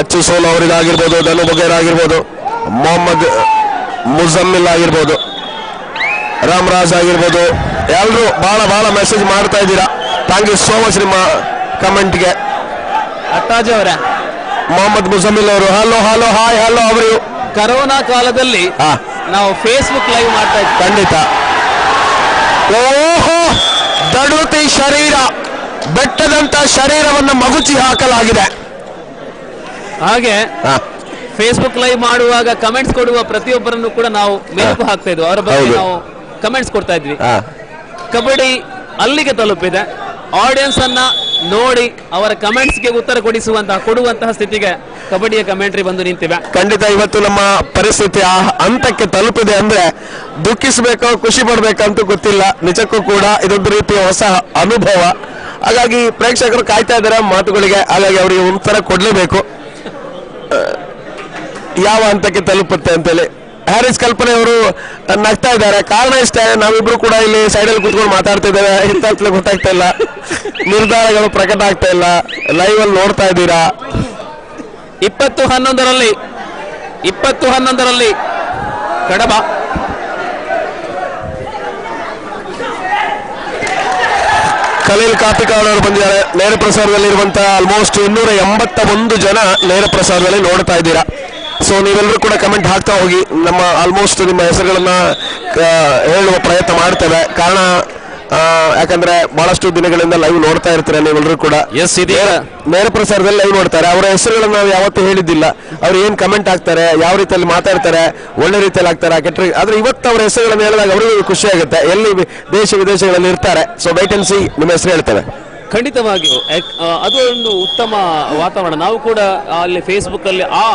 S2: ಅಚ್ಚು ಸೋಲ್ ಅವರಿಗಾಗಿರ್ಬೋದು, ಧನು ಬಗೇರ್ ಆಗಿರ್ಬೋದು, ಮೊಹಮ್ಮದ್ ಮುಜಮ್ಮಿಲ್ ಆಗಿರ್ಬೋದು, ರಾಮರಾಜ್ ಆಗಿರ್ಬೋದು, ಎಲ್ಲರೂ ಬಹಳ ಮೆಸೇಜ್ ಮಾಡ್ತಾ ಇದ್ದೀರಾ. ಥ್ಯಾಂಕ್ ಯು ಸೋ ಮಚ್ ನಿಮ್ಮ ಕಮೆಂಟ್ಗೆ.
S3: ಅಟ್ಟಾಜ್ ಅವರ
S2: ಮೊಹಮ್ಮದ್ ಮುಜಮ್ಮಿಲ್ ಅವರು ಹಲೋ ಹಲೋ ಹಾಯ್ ಹಲೋ ಅವರು.
S3: ಕರೋನಾ ಕಾಲದಲ್ಲಿ ನಾವು ಫೇಸ್ಬುಕ್ ಲೈವ್ ಮಾಡ್ತಾ ಇದ್ವಿ.
S2: ಖಂಡಿತ. ಓಹೋ, ದಡುತಿ ಶರೀರ, ಬೆಟ್ಟದಂತ ಶರೀರವನ್ನು ಮಗುಚಿ ಹಾಕಲಾಗಿದೆ.
S3: ಹಾಗೆ ಫೇಸ್ಬುಕ್ ಲೈವ್ ಮಾಡುವಾಗ ಕಮೆಂಟ್ಸ್ ಕೊಡುವ ಪ್ರತಿಯೊಬ್ಬರನ್ನು ಕೂಡ ನಾವು ಮೆಲುಕು ಹಾಕ್ತಾ ಇದ್ವಿ. ಅವರ ಬಗ್ಗೆ ನಾವು ಕಮೆಂಟ್ಸ್ ಕೊಡ್ತಾ ಇದ್ವಿ. ಕಬಡ್ಡಿ ಅಲ್ಲಿಗೆ ತಲುಪಿದೆ. ಆಡಿಯನ್ಸ್ ಅನ್ನ ನೋಡಿ ಅವರ ಕಮೆಂಟ್ಸ್ಗೆ ಉತ್ತರ ಕೊಡುವಂತಹ ಸ್ಥಿತಿಗೆ ಕಬಡ್ಡಿಯ ಕಮೆಂಟ್ರಿ ಬಂದು ನಿಂತಿವೆ.
S2: ಖಂಡಿತ ಇವತ್ತು ನಮ್ಮ ಪರಿಸ್ಥಿತಿ ಆ ಹಂತಕ್ಕೆ ತಲುಪಿದೆ ಅಂದ್ರೆ ದುಃಖಿಸಬೇಕೋ ಖುಷಿ ಪಡ್ಬೇಕಂತೂ ಗೊತ್ತಿಲ್ಲ. ನಿಜಕ್ಕೂ ಕೂಡ ಇದೊಂದು ರೀತಿಯ ಹೊಸ ಅನುಭವ. ಹಾಗಾಗಿ ಪ್ರೇಕ್ಷಕರು ಕಾಯ್ತಾ ಇದ್ದಾರೆ ಮಾತುಗಳಿಗೆ. ಹಾಗಾಗಿ ಅವರಿಗೆ ಉತ್ತರ ಕೊಡ್ಲೇಬೇಕು ಯಾವ ಹಂತಕ್ಕೆ ತಲುಪುತ್ತೆ ಅಂತೇಳಿ. ಹ್ಯಾರಿಸ್ ಕಲ್ಪನೆ ಅವರು ನಗ್ತಾ ಇದ್ದಾರೆ. ಕಾರಣ ಇಷ್ಟೇ, ನಾವಿಬ್ರು ಕೂಡ ಇಲ್ಲಿ ಸೈಡಲ್ಲಿ ಕೂತ್ಕೊಂಡು ಮಾತಾಡ್ತಿದ್ದೇವೆ. ಇಂತಲೇ ಗೊತ್ತಾಗ್ತಾ ಇಲ್ಲ, ನಿರ್ಧಾರಗಳು ಪ್ರಕಟ ಆಗ್ತಾ ಇಲ್ಲ. ಲೈವ್ ಅಲ್ಲಿ ನೋಡ್ತಾ ಇದ್ದೀರಾ.
S3: 20-11 ಕಡಬ
S2: ಖಲೀಲ್ ಕಾಪಿಕಾಳ್ ಅವರು ಬಂದಿದ್ದಾರೆ. ನೇರ ಪ್ರಸಾರದಲ್ಲಿರುವಂತಹ ಆಲ್ಮೋಸ್ಟ್ 281 ಜನ ನೇರ ಪ್ರಸಾರದಲ್ಲಿ ನೋಡ್ತಾ ಇದ್ದೀರಾ. ಸೊ ನೀವೆಲ್ಲರೂ ಕೂಡ ಕಮೆಂಟ್ ಹಾಕ್ತಾ ಹೋಗಿ. ನಮ್ಮ ಆಲ್ಮೋಸ್ಟ್ ನಿಮ್ಮ ಹೆಸರುಗಳನ್ನ ಹೇಳುವ ಪ್ರಯತ್ನ ಮಾಡ್ತೇವೆ. ಕಾರಣ ಯಾಕಂದ್ರೆ ಬಹಳಷ್ಟು ದಿನಗಳಿಂದ ಲೈವ್ ನೋಡ್ತಾ ಇರ್ತಾರೆ ನೀವೆಲ್ಲರೂ ಕೂಡ.
S3: ಎಸ್, ಇದೀಗ
S2: ನೇರ ಪ್ರಸಾರದಲ್ಲಿ ಲೈವ್ ನೋಡ್ತಾರೆ. ಅವರ ಹೆಸರುಗಳನ್ನ ನಾವು ಯಾವತ್ತೂ ಹೇಳಿದ್ದಿಲ್ಲ. ಅವ್ರು ಏನ್ ಕಮೆಂಟ್ ಆಗ್ತಾರೆ, ಯಾವ ರೀತಿಯಲ್ಲಿ ಮಾತಾಡ್ತಾರೆ, ಒಳ್ಳೆ ರೀತಿಯಲ್ಲಿ ಆಗ್ತಾರೆ, ಕೆಟ್ಟ. ಆದ್ರೆ ಇವತ್ತು ಅವರ ಹೆಸರುಗಳನ್ನು ಹೇಳಿದಾಗ ಅವರಿಗೂ ಖುಷಿ ಆಗುತ್ತೆ. ಎಲ್ಲಿ ದೇಶ ವಿದೇಶಗಳಲ್ಲಿ ಇರ್ತಾರೆ. ಸೊ ವೈಟ್ ಅಂಡ್ ಸಿ ನಿಮ್ಮ ಹೆಸರು ಹೇಳ್ತೇವೆ.
S3: ಖಂಡಿತವಾಗಿಯೂ ಅದು ಒಂದು ಉತ್ತಮ ವಾತಾವರಣ. ನಾವು ಕೂಡ ಅಲ್ಲಿ ಫೇಸ್ಬುಕ್ ಅಲ್ಲಿ ಆ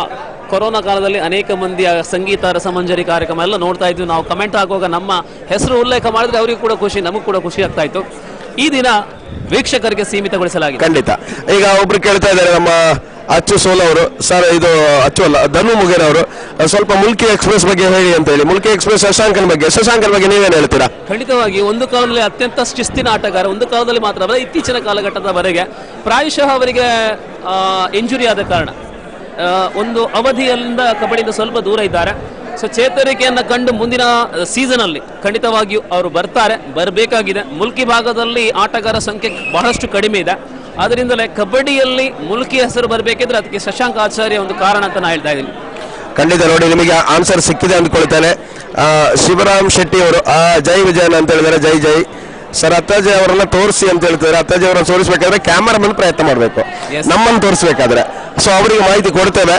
S3: ಕೊರೋನಾ ಕಾಲದಲ್ಲಿ ಅನೇಕ ಮಂದಿಯ ಸಂಗೀತ ರಸಮಂಜರಿ ಕಾರ್ಯಕ್ರಮ ಎಲ್ಲ ನೋಡ್ತಾ ಇದ್ವಿ. ನಾವು ಕಮೆಂಟ್ ಹಾಕುವಾಗ ನಮ್ಮ ಹೆಸರು ಉಲ್ಲೇಖ ಮಾಡಿದ್ರೆ ಅವರಿಗೂ ಕೂಡ ಖುಷಿ, ನಮಗೂ ಕೂಡ ಖುಷಿ ಆಗ್ತಾ ಇತ್ತು. ಈ ದಿನ ವೀಕ್ಷಕರಿಗೆ ಸೀಮಿತಗೊಳಿಸಲಾಗಿದೆ.
S2: ಖಂಡಿತ. ಈಗ ಒಬ್ರು ಕೇಳ್ತಾ ಇದ್ದಾರೆ, ನಮ್ಮ ಅಚ್ಚು ಸೋಲ್ ಅವರು. ಸರ್, ಇದು ಅಚ್ಚು ಅಲ್ಲ, ಧನು ಮುಗೇರ್ ಅವರು, ಸ್ವಲ್ಪ ಮುಲ್ಕಿ ಎಕ್ಸ್ಪ್ರೆಸ್ ಬಗ್ಗೆ ಹೇಳಿ ಅಂತ ಹೇಳಿ. ಮುಲ್ಕಿ ಎಕ್ಸ್ಪ್ರೆಸ್ ಶಶಾಂಕನ್ ಬಗ್ಗೆ ನೀವೇನು ಹೇಳ್ತೀರಾ?
S3: ಖಂಡಿತವಾಗಿ ಒಂದು ಕಾಲದಲ್ಲಿ ಅತ್ಯಂತ ಶಿಸ್ತಿನ ಆಟಗಾರ, ಒಂದು ಕಾಲದಲ್ಲಿ ಮಾತ್ರ ಅಲ್ಲ, ಇತ್ತೀಚಿನ ಕಾಲಘಟ್ಟದವರೆಗೆ ಪ್ರಾಯಶಃ ಅವರಿಗೆ ಇಂಜುರಿ ಆದ ಕಾರಣ ಒಂದು ಅವಧಿಯಿಂದ ಕಬಡ್ಡಿಯಿಂದ ಸ್ವಲ್ಪ ದೂರ ಇದ್ದಾರೆ. ಸೊ ಚೇತರಿಕೆಯನ್ನು ಕಂಡು ಮುಂದಿನ ಸೀಸನ್ ಅಲ್ಲಿ ಖಂಡಿತವಾಗಿಯೂ ಅವರು ಬರಬೇಕಾಗಿದೆ. ಮುಲ್ಕಿ ಭಾಗದಲ್ಲಿ ಆಟಗಾರ ಸಂಖ್ಯೆ ಬಹಳಷ್ಟು ಕಡಿಮೆ ಇದೆ. ಅದರಿಂದಲೇ ಕಬಡ್ಡಿಯಲ್ಲಿ ಮುಲ್ಕಿ ಹೆಸರು ಬರಬೇಕಿದ್ರೆ ಅದಕ್ಕೆ ಶಶಾಂಕ್ ಆಚಾರ್ಯ ಒಂದು ಕಾರಣ ಅಂತ ನಾನು ಹೇಳ್ತಾ ಇದ್ದೀನಿ.
S2: ಖಂಡಿತ. ನೋಡಿ, ನಿಮಗೆ ಆನ್ಸರ್ ಸಿಕ್ಕಿದೆ ಅಂದ್ಕೊಳ್ತೇನೆ. ಶಿವರಾಮ್ ಶೆಟ್ಟಿ ಅವರು ಜೈ ವಿಜಯನ್ ಅಂತ ಹೇಳಿದ್ದಾರೆ. ಜೈ ಜೈ ಸರ್. ಅತ್ತಾಜಿ ಅವರನ್ನ ತೋರಿಸಿ ಅಂತ ಹೇಳ್ತಾರೆ. ಅತ್ತಾಜಿ ಅವರನ್ನ ತೋರಿಸ್ಬೇಕಾದ್ರೆ ಕ್ಯಾಮರಾಮನ್ ಪ್ರಯತ್ನ ಮಾಡಬೇಕು, ನಮ್ಮನ್ನು ತೋರಿಸ್ಬೇಕಾದ್ರೆ. ಸೊ ಅವರಿಗೆ ಮಾಹಿತಿ ಕೊಡ್ತೇವೆ.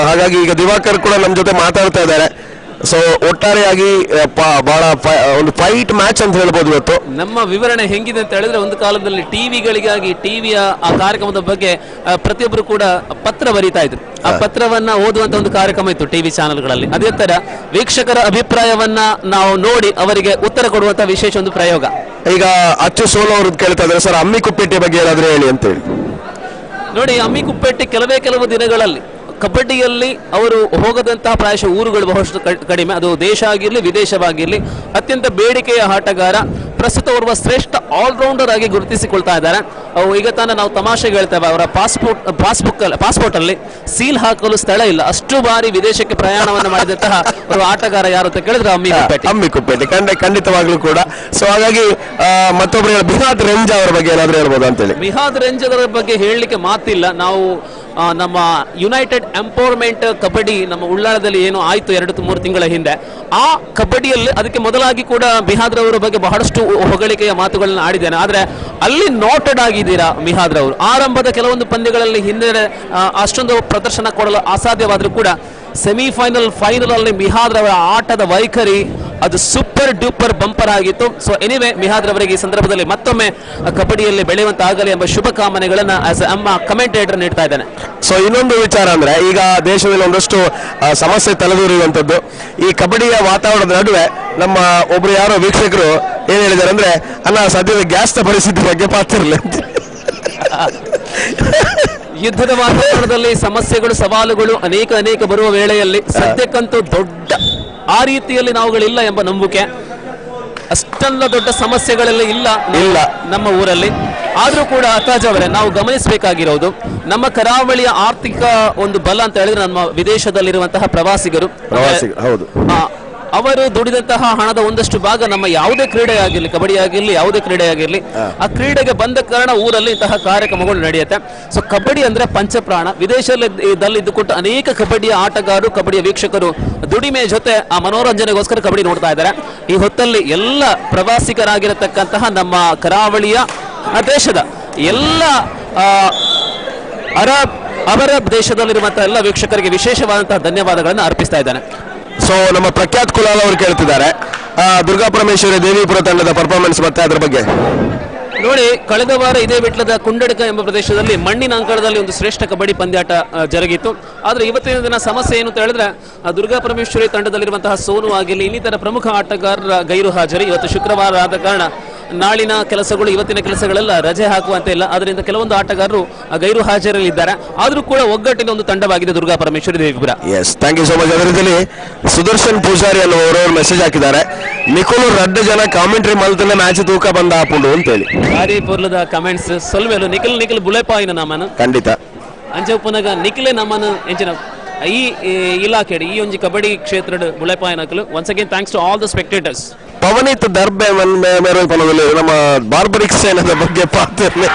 S2: ಹಾಗಾಗಿ ಈಗ ದಿವಾಕರ್ ಕೂಡ ನಮ್ಮ ಜೊತೆ ಮಾತಾಡ್ತಾ ಇದ್ದಾರೆ. ಸೊ ಒಟ್ಟಾರೆಯಾಗಿ ಬಹಳ ಒಂದು ಫೈಟ್ ಮ್ಯಾಚ್ ಅಂತ ಹೇಳ್ಬೋದು ಇವತ್ತು.
S3: ನಮ್ಮ ವಿವರಣೆ ಹೆಂಗಿದೆ ಅಂತ ಹೇಳಿದ್ರೆ, ಒಂದು ಕಾಲದಲ್ಲಿ ಟಿವಿಗಳಿಗಾಗಿ ಟಿವಿಯ ಆ ಕಾರ್ಯಕ್ರಮದ ಬಗ್ಗೆ ಪ್ರತಿಯೊಬ್ಬರು ಕೂಡ ಪತ್ರ ಬರೀತಾ ಇದ್ರು. ಆ ಪತ್ರವನ್ನ ಓದುವಂತ ಒಂದು ಕಾರ್ಯಕ್ರಮ ಇತ್ತು ಟಿವಿ ಚಾನೆಲ್ಗಳಲ್ಲಿ. ಅದೇ ತರ ವೀಕ್ಷಕರ ಅಭಿಪ್ರಾಯವನ್ನ ನಾವು ನೋಡಿ ಅವರಿಗೆ ಉತ್ತರ ಕೊಡುವಂತ ವಿಶೇಷ ಒಂದು ಪ್ರಯೋಗ.
S2: ಈಗ ಅಚ್ಚು ಸೋಲು ಅವರು ಕೇಳ್ತಾ ಇದ್ದಾರೆ, ಸರ್ ಅಮ್ಮಿಕುಪ್ಪೇಟೆ ಬಗ್ಗೆ ಏನಾದರೂ ಹೇಳಿ ಅಂತ ಹೇಳಿ.
S3: ನೋಡಿ, ಅಮ್ಮಿಕುಪ್ಪೇಟೆ ಕೆಲವು ದಿನಗಳಲ್ಲಿ ಕಬಡ್ಡಿಯಲ್ಲಿ ಅವರು ಹೋಗದಂತಹ ಪ್ರಾಯಶಃ ಊರುಗಳು ಬಹಳಷ್ಟು ಕಡಿಮೆ. ಅದು ದೇಶ ಆಗಿರಲಿ ವಿದೇಶವಾಗಿರಲಿ ಅತ್ಯಂತ ಬೇಡಿಕೆಯ ಆಟಗಾರ. ಪ್ರಸ್ತುತ ಓರ್ವ ಶ್ರೇಷ್ಠ ಆಲ್ರೌಂಡರ್ ಆಗಿ ಗುರುತಿಸಿಕೊಳ್ತಾ ಇದ್ದಾರೆ. ಈಗ ತಾನೇ ನಾವು ತಮಾಷೆಗೆ ಹೇಳ್ತೇವೆ, ಅವರ ಪಾಸ್ಪೋರ್ಟ್ ಅಲ್ಲಿ ಸೀಲ್ ಹಾಕಲು ಸ್ಥಳ ಇಲ್ಲ, ಅಷ್ಟು ಬಾರಿ ವಿದೇಶಕ್ಕೆ ಪ್ರಯಾಣವನ್ನು ಮಾಡಿದಂತಹ ಒಂದು ಆಟಗಾರ ಯಾರು ಅಂತ ಕೇಳಿದ್ರೆ
S2: ಅಮ್ಮಿಕುಪ್ಪೇಟೆ. ಖಂಡಿತವಾಗ್ಲೂ ಕೂಡ. ಸೊ ಹಾಗಾಗಿ ಮತ್ತೊಬ್ಬರು ಬಿಹಾದ್ ರೆಂಜ್ ಅವರ ಬಗ್ಗೆ ಏನಾದ್ರು ಹೇಳ್ಬೋದು ಅಂತೇಳಿ.
S3: ಬಿಹಾದ್ ರೆಂಜ್ ಅವರ ಬಗ್ಗೆ ಹೇಳಲಿಕ್ಕೆ ಮಾತಿಲ್ಲ. ನಾವು ನಮ್ಮ ಯುನೈಟೆಡ್ ಎಂಪವರ್ಮೆಂಟ್ ಕಬಡ್ಡಿ ನಮ್ಮ ಉಳ್ಳಾಳದಲ್ಲಿ ಏನು ಆಯ್ತು 2-3 ತಿಂಗಳ ಹಿಂದೆ, ಆ ಕಬಡ್ಡಿಯಲ್ಲಿ ಅದಕ್ಕೆ ಮೊದಲಾಗಿ ಕೂಡ ಬಿಹಾದ್ರವರ ಬಗ್ಗೆ ಬಹಳಷ್ಟು ಹೊಗಳಿಕೆಯ ಮಾತುಗಳನ್ನ ಆಡಿದ್ದೇನೆ. ಆದ್ರೆ ಅಲ್ಲಿ ನೋಟೆಡ್ ಆಗಿದ್ದೀರಾ ಬಿಹಾದ್ರವರು. ಆರಂಭದ ಕೆಲವೊಂದು ಪಂದ್ಯಗಳಲ್ಲಿ ಹಿಂದೆ ಅಷ್ಟೊಂದು ಪ್ರದರ್ಶನ ಕೊಡಲು ಅಸಾಧ್ಯವಾದ್ರೂ ಕೂಡ ಸೆಮಿಫೈನಲ್ ಫೈನಲ್ ಅಲ್ಲಿ ಮಿಹಾದ್ರವರ ಆಟದ ವೈಖರಿ ಅದು ಸೂಪರ್ ಡೂಪರ್ ಬಂಪರ್ ಆಗಿತ್ತು. ಸೊ ಎನಿವೆ, ಮಿಹಾದ್ರವರಿಗೆ ಈ ಸಂದರ್ಭದಲ್ಲಿ ಮತ್ತೊಮ್ಮೆ ಕಬಡ್ಡಿಯಲ್ಲಿ ಬೆಳೆಯುವಂತ ಆಗಲಿ ಎಂಬ ಶುಭ ಕಾಮನೆಗಳನ್ನ ಕಮೆಂಟೇಟರ್ ನೀಡ್ತಾ ಇದ್ದಾನೆ.
S2: ಸೊ ಇನ್ನೊಂದು ವಿಚಾರ ಅಂದ್ರೆ, ಈಗ ದೇಶದಲ್ಲಿ ಒಂದಷ್ಟು ಸಮಸ್ಯೆ ತಲೆದೂರಿರುವಂತದ್ದು. ಈ ಕಬಡ್ಡಿಯ ವಾತಾವರಣದ ನಡುವೆ ನಮ್ಮ ಒಬ್ರು ಯಾರೋ ವೀಕ್ಷಕರು ಏನ್ ಹೇಳಿದ್ದಾರೆ ಅಂದ್ರೆ, ಅಲ್ಲ ಸದ್ಯದ ಗ್ಯಾಸ್ ಪರಿಸ್ಥಿತಿ ಬಗ್ಗೆ ಮಾತಿರಲಿ ಅಂತ.
S3: ಯುದ್ಧದ ವಾತಾವರಣದಲ್ಲಿ ಸಮಸ್ಯೆಗಳು ಸವಾಲುಗಳು ಅನೇಕ ಬರುವ ವೇಳೆಯಲ್ಲಿ ಸದ್ಯಕ್ಕಂತೂ ದೊಡ್ಡ ಆ ರೀತಿಯಲ್ಲಿ ನಾವುಗಳಿಲ್ಲ ಎಂಬ ನಂಬಿಕೆ. ಅಷ್ಟೆಲ್ಲ ದೊಡ್ಡ ಸಮಸ್ಯೆಗಳೆಲ್ಲ ಇಲ್ಲ ನಮ್ಮ ಊರಲ್ಲಿ. ಆದ್ರೂ ಕೂಡ ಅತಾಜ್ ಅವರೇ, ನಾವು ಗಮನಿಸಬೇಕಾಗಿರೋದು ನಮ್ಮ ಕರಾವಳಿಯ ಆರ್ಥಿಕ ಒಂದು ಬಲ ಅಂತ ಹೇಳಿದ್ರೆ ನಮ್ಮ ವಿದೇಶದಲ್ಲಿರುವಂತಹ ಪ್ರವಾಸಿಗರು.
S2: ಹೌದು,
S3: ಅವರು ದುಡಿದಂತಹ ಹಣದ ಒಂದಷ್ಟು ಭಾಗ ನಮ್ಮ ಯಾವುದೇ ಕ್ರೀಡೆ ಆಗಿರ್ಲಿ, ಕಬಡ್ಡಿ ಆಗಿರ್ಲಿ, ಯಾವುದೇ ಕ್ರೀಡೆ ಆಗಿರ್ಲಿ, ಆ ಕ್ರೀಡೆಗೆ ಬಂದ ಕಾರಣ ಊರಲ್ಲಿ ಇಂತಹ ಕಾರ್ಯಕ್ರಮಗಳು ನಡೆಯುತ್ತೆ. ಸೊ ಕಬಡ್ಡಿ ಅಂದ್ರೆ ಪಂಚಪ್ರಾಣ. ವಿದೇಶದಲ್ಲಿದ್ದು ಕೊಟ್ಟು ಅನೇಕ ಕಬಡ್ಡಿಯ ಆಟಗಾರರು, ಕಬಡ್ಡಿಯ ವೀಕ್ಷಕರು ದುಡಿಮೆ ಜೊತೆ ಆ ಮನೋರಂಜನೆಗೋಸ್ಕರ ಕಬಡ್ಡಿ ನೋಡ್ತಾ ಇದ್ದಾರೆ. ಈ ಹೊತ್ತಲ್ಲಿ ಎಲ್ಲ ಪ್ರವಾಸಿಗರಾಗಿರತಕ್ಕಂತಹ ನಮ್ಮ ಕರಾವಳಿಯ ದೇಶದ ಎಲ್ಲ ಅರಬ್ ದೇಶದಲ್ಲಿರುವಂತಹ ಎಲ್ಲ ವೀಕ್ಷಕರಿಗೆ ವಿಶೇಷವಾದಂತಹ ಧನ್ಯವಾದಗಳನ್ನು ಅರ್ಪಿಸ್ತಾ ಇದ್ದಾನೆ.
S2: ಸೊ ನಮ್ಮ ಪ್ರಖ್ಯಾತ್ ಕುಲಾಲ್ ಅವರು ಕೇಳ್ತಿದ್ದಾರೆ, ದುರ್ಗಾಪರಮೇಶ್ವರಿ ದೇವಿಪುರ ತಂಡದ ಪರ್ಫಾರ್ಮೆನ್ಸ್ ಮತ್ತೆ ಅದರ ಬಗ್ಗೆ.
S3: ನೋಡಿ, ಕಳೆದ ವಾರ ಇದೇ ವಿಟ್ಲದ ಕುಂಡಡ್ಕ ಎಂಬ ಪ್ರದೇಶದಲ್ಲಿ ಮಣ್ಣಿನ ಅಂಕಣದಲ್ಲಿ ಒಂದು ಶ್ರೇಷ್ಠ ಕಬಡ್ಡಿ ಪಂದ್ಯಾಟ ಜರುಗಿತ್ತು. ಆದ್ರೆ ಇವತ್ತಿನ ದಿನ ಸಮಸ್ಯೆ ಏನು ಅಂತ ಹೇಳಿದ್ರೆ, ದುರ್ಗಾಪರಮೇಶ್ವರಿ ತಂಡದಲ್ಲಿರುವಂತಹ ಸೋನು ಆಗಿರಲಿ, ಇನ್ನಿತರ ಪ್ರಮುಖ ಆಟಗಾರರ ಗೈರು ಹಾಜರಿ. ಇವತ್ತು ಶುಕ್ರವಾರ ಆದ ಕಾರಣ ನಾಳಿನ ಕೆಲಸಗಳು ಇವತ್ತಿನ ಕೆಲಸಗಳೆಲ್ಲ ರಜೆ ಹಾಕುವಂತೆ ಇಲ್ಲ. ಅದರಿಂದ ಕೆಲವೊಂದು ಆಟಗಾರರು ಗೈರು ಹಾಜರಲ್ಲಿದ್ದಾರೆ. ಆದ್ರೂ ಕೂಡ ಒಗ್ಗಟ್ಟಿನ ಒಂದು ತಂಡವಾಗಿದೆ Durgaparameshwari Devipura.
S2: Yes, thank you so much. ಅದರಲ್ಲಿ ಸುದರ್ಶನ್ ಪೂಜಾರಿ ಅನ್ನೋರು ಮೆಸೇಜ್ ಹಾಕಿದ್ದಾರೆ, ನಿಖುಲು 2 ಜನ ಕಾಮೆಂಟ್ರಿ ಮಲ್ತನ ಮ್ಯಾಚ್ ತೂಕ ಬಂದ ಹಾಕೊಂಡು ಅಂತೇಳಿ.
S3: ಭಾರಿ ಪೂರ್ಲದ ಕಮೆಂಟ್ಸ್ ಸೊಲ್ಮೇಲು ನಿಖಿಲ್ ಬುಲೆಪಾಯಿನ ನಮ್ಮನು
S2: ಖಂಡಿತ
S3: ಅಂಚಪ್ಪನಾಗ ನಿಖಿಲೆ ನಮ್ಮನು ಎಂಚಿನ ಈ ಇಲಾಖೆ ಈ ಒಂದು ಕಬಡ್ಡಿ ಕ್ಷೇತ್ರದ ಬುಲೆಪಾಯನಕಲು. Once again thanks to all the spectators.
S2: Pavanith Darbe ಮೇರೆ ಪನದಲ್ಲಿ ನಮ್ಮ ಬಾರ್ಬರಿಕ್ ಸೇನದ ಬಗ್ಗೆ ಪಾತ್ರನೆ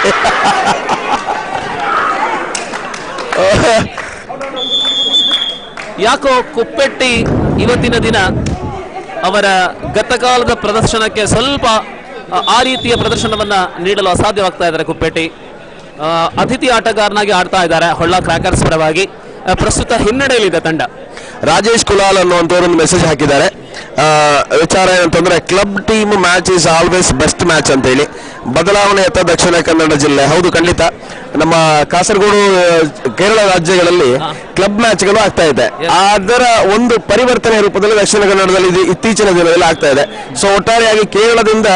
S3: ಯಾಕೋ ಕುಪ್ಪೆಟ್ಟಿ ಇವತ್ತಿನ ದಿನ ಅವರ ಗತಕಾಲದ ಪ್ರದರ್ಶನಕ್ಕೆ ಸ್ವಲ್ಪ ಆ ರೀತಿಯ ಪ್ರದರ್ಶನವನ್ನ ನೀಡಲು ಅಸಾಧ್ಯವಾಗ್ತಾ ಇದ್ದಾರೆ ಕುಪ್ಪೇಟಿ. ಅತಿಥಿ ಆಟಗಾರನಾಗಿ ಆಡ್ತಾ ಇದ್ದಾರೆ ಹೊಳ್ಳ ಕ್ರ್ಯಾಕರ್ಸ್ ಪರವಾಗಿ. ಪ್ರಸ್ತುತ ಹಿನ್ನಡೆಯಲ್ಲಿದೆ ತಂಡ.
S2: ರಾಜೇಶ್ ಕುಲಾಲ್ ಅನ್ನುವಂಥವ್ರು ಒಂದು ಮೆಸೇಜ್ ಹಾಕಿದ್ದಾರೆ. ವಿಚಾರ ಏನಂತಂದ್ರೆ club team match is always best match ಅಂತ ಹೇಳಿ. ಬದಲಾವಣೆಯತ್ತ ದಕ್ಷಿಣ ಕನ್ನಡ ಜಿಲ್ಲೆ. ಹೌದು, ಖಂಡಿತ ನಮ್ಮ ಕಾಸರಗೋಡು ಕೇರಳ ರಾಜ್ಯಗಳಲ್ಲಿ ಕ್ಲಬ್ ಮ್ಯಾಚ್ಗಳು ಆಗ್ತಾ ಇದೆ. ಅದರ ಒಂದು ಪರಿವರ್ತನೆ ರೂಪದಲ್ಲಿ ದಕ್ಷಿಣ ಕನ್ನಡದಲ್ಲಿ ಇತ್ತೀಚಿನ ದಿನದಲ್ಲಿ ಆಗ್ತಾ ಇದೆ. ಸೊ ಒಟ್ಟಾರೆಯಾಗಿ ಕೇರಳದಿಂದ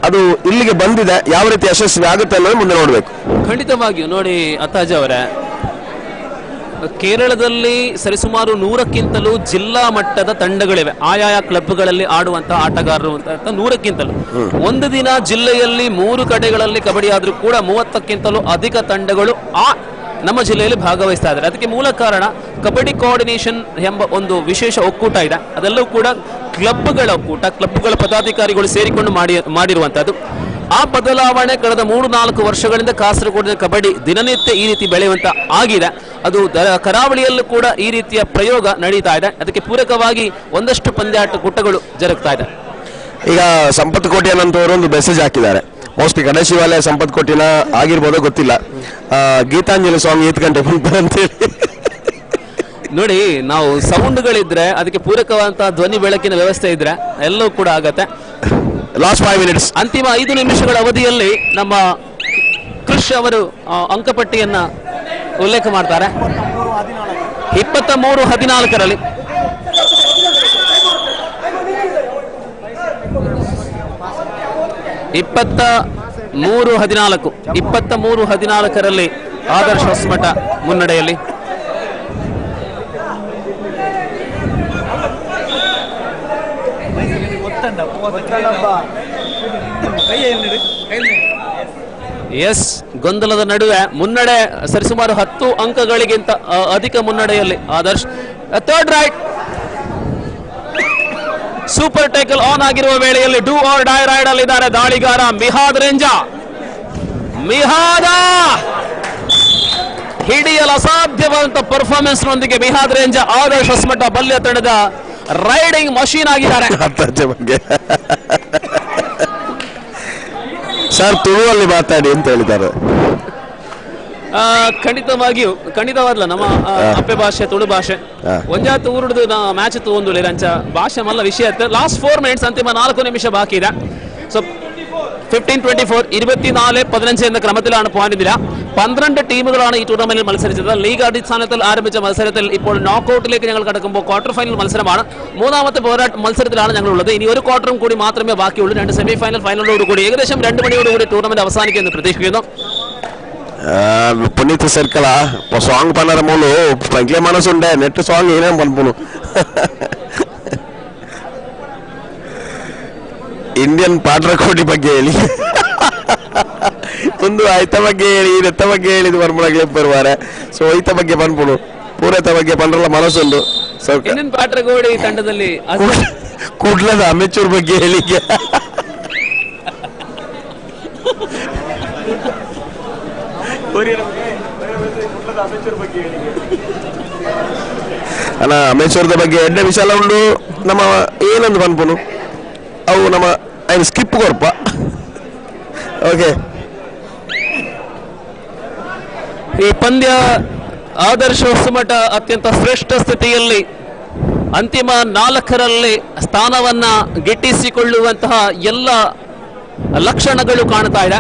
S2: ಅದು ಇಲ್ಲಿಗೆ ಬಂದಿದೆ. ಯಾವ ರೀತಿ ಯಶಸ್ವಿ ಆಗುತ್ತೆ ಅನ್ನೋದು ಮುಂದೆ ನೋಡಬೇಕು.
S3: ಖಂಡಿತವಾಗಿಯೂ ನೋಡಿ ಅತ್ತಾಜ್ ಅವರೇ, ಕೇರಳದಲ್ಲಿ ಸರಿಸುಮಾರು 100ಕ್ಕಿಂತಲೂ ಜಿಲ್ಲಾ ಮಟ್ಟದ ತಂಡಗಳಿವೆ. ಆಯಾಯ ಕ್ಲಬ್ಗಳಲ್ಲಿ ಆಡುವಂತಹ ಆಟಗಾರರು ಅಂತ 100ಕ್ಕಿಂತಲೂ. ಒಂದು ದಿನ ಜಿಲ್ಲೆಯಲ್ಲಿ 3 ಕಡೆಗಳಲ್ಲಿ ಕಬಡ್ಡಿ ಆದ್ರೂ ಕೂಡ 30ಕ್ಕಿಂತಲೂ ಅಧಿಕ ತಂಡಗಳು ನಮ್ಮ ಜಿಲ್ಲೆಯಲ್ಲಿ ಭಾಗವಹಿಸ್ತಾ ಇದ್ದಾರೆ. ಅದಕ್ಕೆ ಮೂಲ ಕಾರಣ ಕಬಡ್ಡಿ ಕೋಆರ್ಡಿನೇಷನ್ ಎಂಬ ಒಂದು ವಿಶೇಷ ಒಕ್ಕೂಟ ಇದೆ. ಅದೆಲ್ಲವೂ ಕೂಡ ಕ್ಲಬ್ಗಳ ಒಕ್ಕೂಟ, ಕ್ಲಬ್ಗಳ ಪದಾಧಿಕಾರಿಗಳು ಸೇರಿಕೊಂಡು ಮಾಡಿರುವಂತಹದ್ದು. ಆ ಬದಲಾವಣೆ ಕಳೆದ 3-4 ವರ್ಷಗಳಿಂದ ಕಾಸರಗೋಡಿನ ಕಬಡ್ಡಿ ದಿನನಿತ್ಯ ಈ ರೀತಿ ಬೆಳೆಯುವಂತ ಆಗಿದೆ. ಅದು ಕರಾವಳಿಯಲ್ಲೂ ಕೂಡ ಈ ರೀತಿಯ ಪ್ರಯೋಗ ನಡೀತಾ ಇದೆ. ಅದಕ್ಕೆ ಪೂರಕವಾಗಿ ಒಂದಷ್ಟು ಪಂದ್ಯಾಟ ಕೂಟಗಳು ಜರುಗ್ತಾ ಇದೆ.
S2: ಈಗ ಸಂಪತ್ ಕೋಟಿಯನ್ನಂತವರು ಒಂದು ಮೆಸೇಜ್ ಹಾಕಿದ್ದಾರೆ. ಮೋಸ್ಟ್ಲಿ ಗಣೇಶ್ ಶಿವಾಲಯ ಸಂಪತ್ ಕೋಟಿನ ಆಗಿರ್ಬೋದೋ ಗೊತ್ತಿಲ್ಲ. ಗೀತಾಂಜಲಿ ಸ್ವಾಮಿ 8 ಗಂಟೆ ಅಂತೇಳಿ
S3: ನೋಡಿ, ನಾವು ಸೌಂಡ್ಗಳಿದ್ರೆ ಅದಕ್ಕೆ ಪೂರಕವಾದಂತಹ ಧ್ವನಿ ಬೆಳಕಿನ ವ್ಯವಸ್ಥೆ ಇದ್ರೆ ಎಲ್ಲವೂ ಕೂಡ ಆಗತ್ತೆ.
S2: ಲಾಸ್ಟ್ 5 ಮಿನಿಟ್ಸ್,
S3: ಅಂತಿಮ 5 ನಿಮಿಷಗಳ ಅವಧಿಯಲ್ಲಿ ನಮ್ಮ ಕೃಷ್ ಅವರು ಅಂಕಪಟ್ಟಿಯನ್ನ ಉಲ್ಲೇಖ ಮಾಡ್ತಾರೆ. 23-14ರಲ್ಲಿ 23-14ರಲ್ಲಿ ಆದರ್ಶ ಹೊಸಮಠ ಮುನ್ನಡೆಯಲ್ಲಿ. ಎಸ್, ಗೊಂದಲದ ನಡುವೆ ಮುನ್ನಡೆ ಸರಿಸುಮಾರು 10 ಅಂಕಗಳಿಗಿಂತ ಅಧಿಕ ಮುನ್ನಡೆಯಲ್ಲಿ Adarsh. Third raid super tackle on ಆಗಿರುವ ವೇಳೆಯಲ್ಲಿ ಡೂ ಆರ್ ಡೈ ರೈಡ್ ಅಲ್ಲಿದ್ದಾರೆ ದಾಳಿಗಾರ ಮಿಹಾದ್ ರೇಂಜಾ. ಮಿಹಾದ ಹಿಡಿಯಲು ಅಸಾಧ್ಯವಾದಂತಹ ಪರ್ಫಾರ್ಮೆನ್ಸ್ ನೊಂದಿಗೆ ಮಿಹಾದ್ ರೇಂಜಾ ಆದರ್ಶ ಹೊಸಮಠ ಬಲ್ಯ ತಂಡದ ರೈಡಿಂಗ್ ಮಷೀನ್ ಆಗಿದ್ದಾರೆ.
S2: ಸರ್ ತುಳುವಲ್ಲಿ ಮಾತಾಡಿ ಅಂತ ಹೇಳಿದ್ದಾರೆ.
S3: ಖಂಡಿತವಾದ್ಲ ನಮ್ಮ ಅಪ್ಪೆ ಭಾಷೆ ತುಳು ಭಾಷೆ ಒಂಜಾತು ಊರುಡ್ದು ಮ್ಯಾಚ್ ತಗೊಂಡು ರಂಚ ಭಾಷೆ ಮಲ್ಲ ವಿಷಯ. ಲಾಸ್ಟ್ 4 ಮಿನಿಟ್ಸ್, ಅಂತಿಮ 4 ನಿಮಿಷ ಬಾಕಿ ಇದೆ. ಸೊ 15-24 24-15 എന്ന ക്രമത്തിലാണ് പോയിന്റ് നില. 12 ടീമുകളാണ് ഈ ടൂർണമെന്റിൽ മത്സരിച്ചത്. ലീഗ് അടിസ്ഥാനത്തിൽ ആരംഭിച്ച മത്സരത്തിൽ ഇപ്പോൾ നോക്കൌട്ടിലേക്ക് ഞങ്ങൾ കടക്കുമ്പോൾ ക്വാർട്ടർ ഫൈനൽ മത്സരമാണ്. 3ാമത്തെ മത്സരത്തിലാണ് ഞങ്ങളുള്ളത്. ഇനി ഒരു ക്വാർട്ടറും കൂടി മാത്രമേ ബാക്കിയുള്ളൂ. 2 സെമി ഫൈനൽ ഫൈനലോടുകൂടി ഏകദേശം 2 മണിയോടുകൂടി ടൂർണമെന്റ് അവസാനിക്കുമെന്ന് പ്രതീക്ഷിക്കുന്നു.
S2: ಪುನೀತ್ ಸರ್ಕಲ ಸಾಂಗ್ ಪನ್ನರ ಮೂಲು ಪಂಕ್ಲೆ ಮನಸ್ಸುಂಡೆ ನೆಟ್ ಸಾಂಗ್ ಏನೇನು ಪನ್ಪುನು ಇಂಡಿಯನ್ ಪಾಟ್ರಕೋಟಿ ಬಗ್ಗೆ ಹೇಳಿ ಒಂದು ಐತ ಬಗ್ಗೆ ಹೇಳಿ ನೆತ್ತ ಬಗ್ಗೆ ಹೇಳಿದ್ ಬರ್ಮಳಗೆ ಬರುವಾರೆ. ಸೊ ಐತ ಬಗ್ಗೆ ಪನ್ಪುನು ಪೂರೈತ ಬಗ್ಗೆ ಪಂಡ್ರಲ್ಲ ಮನಸ್ಸುಂಡು.
S3: ಇಂಡಿಯನ್ ಪಾಟ್ರಕೋಟಿ ತಂಡದಲ್ಲಿ
S2: ಕೂಡ್ಲದ ಅಮೆಚೂರ್ ಬಗ್ಗೆ ಹೇಳಿಕೆ ಅಲ್ಲ ಅಮೇಶ್ವರದ ಬಗ್ಗೆ ಎಡ್ಡೆ ವಿಶಾಲ ಉಂಡು ನಮ್ಮ ಏನೊಂದು ಪನ್ಪುನು ಅವು ನಮ್ಮ ಐನು ಸ್ಕಿಪ್ ಕೊರ್ಪ. ಓಕೆ,
S3: ಈ ಪಂದ್ಯ ಆದರ್ಶ ಹೊಸಮಠ ಅತ್ಯಂತ ಶ್ರೇಷ್ಠ ಸ್ಥಿತಿಯಲ್ಲಿ ಅಂತಿಮ 4ರಲ್ಲಿ ಸ್ಥಾನವನ್ನ ಗಿಟ್ಟಿಸಿಕೊಳ್ಳುವಂತಹ ಎಲ್ಲ ಲಕ್ಷಣಗಳು ಕಾಣ್ತಾ ಇದೆ.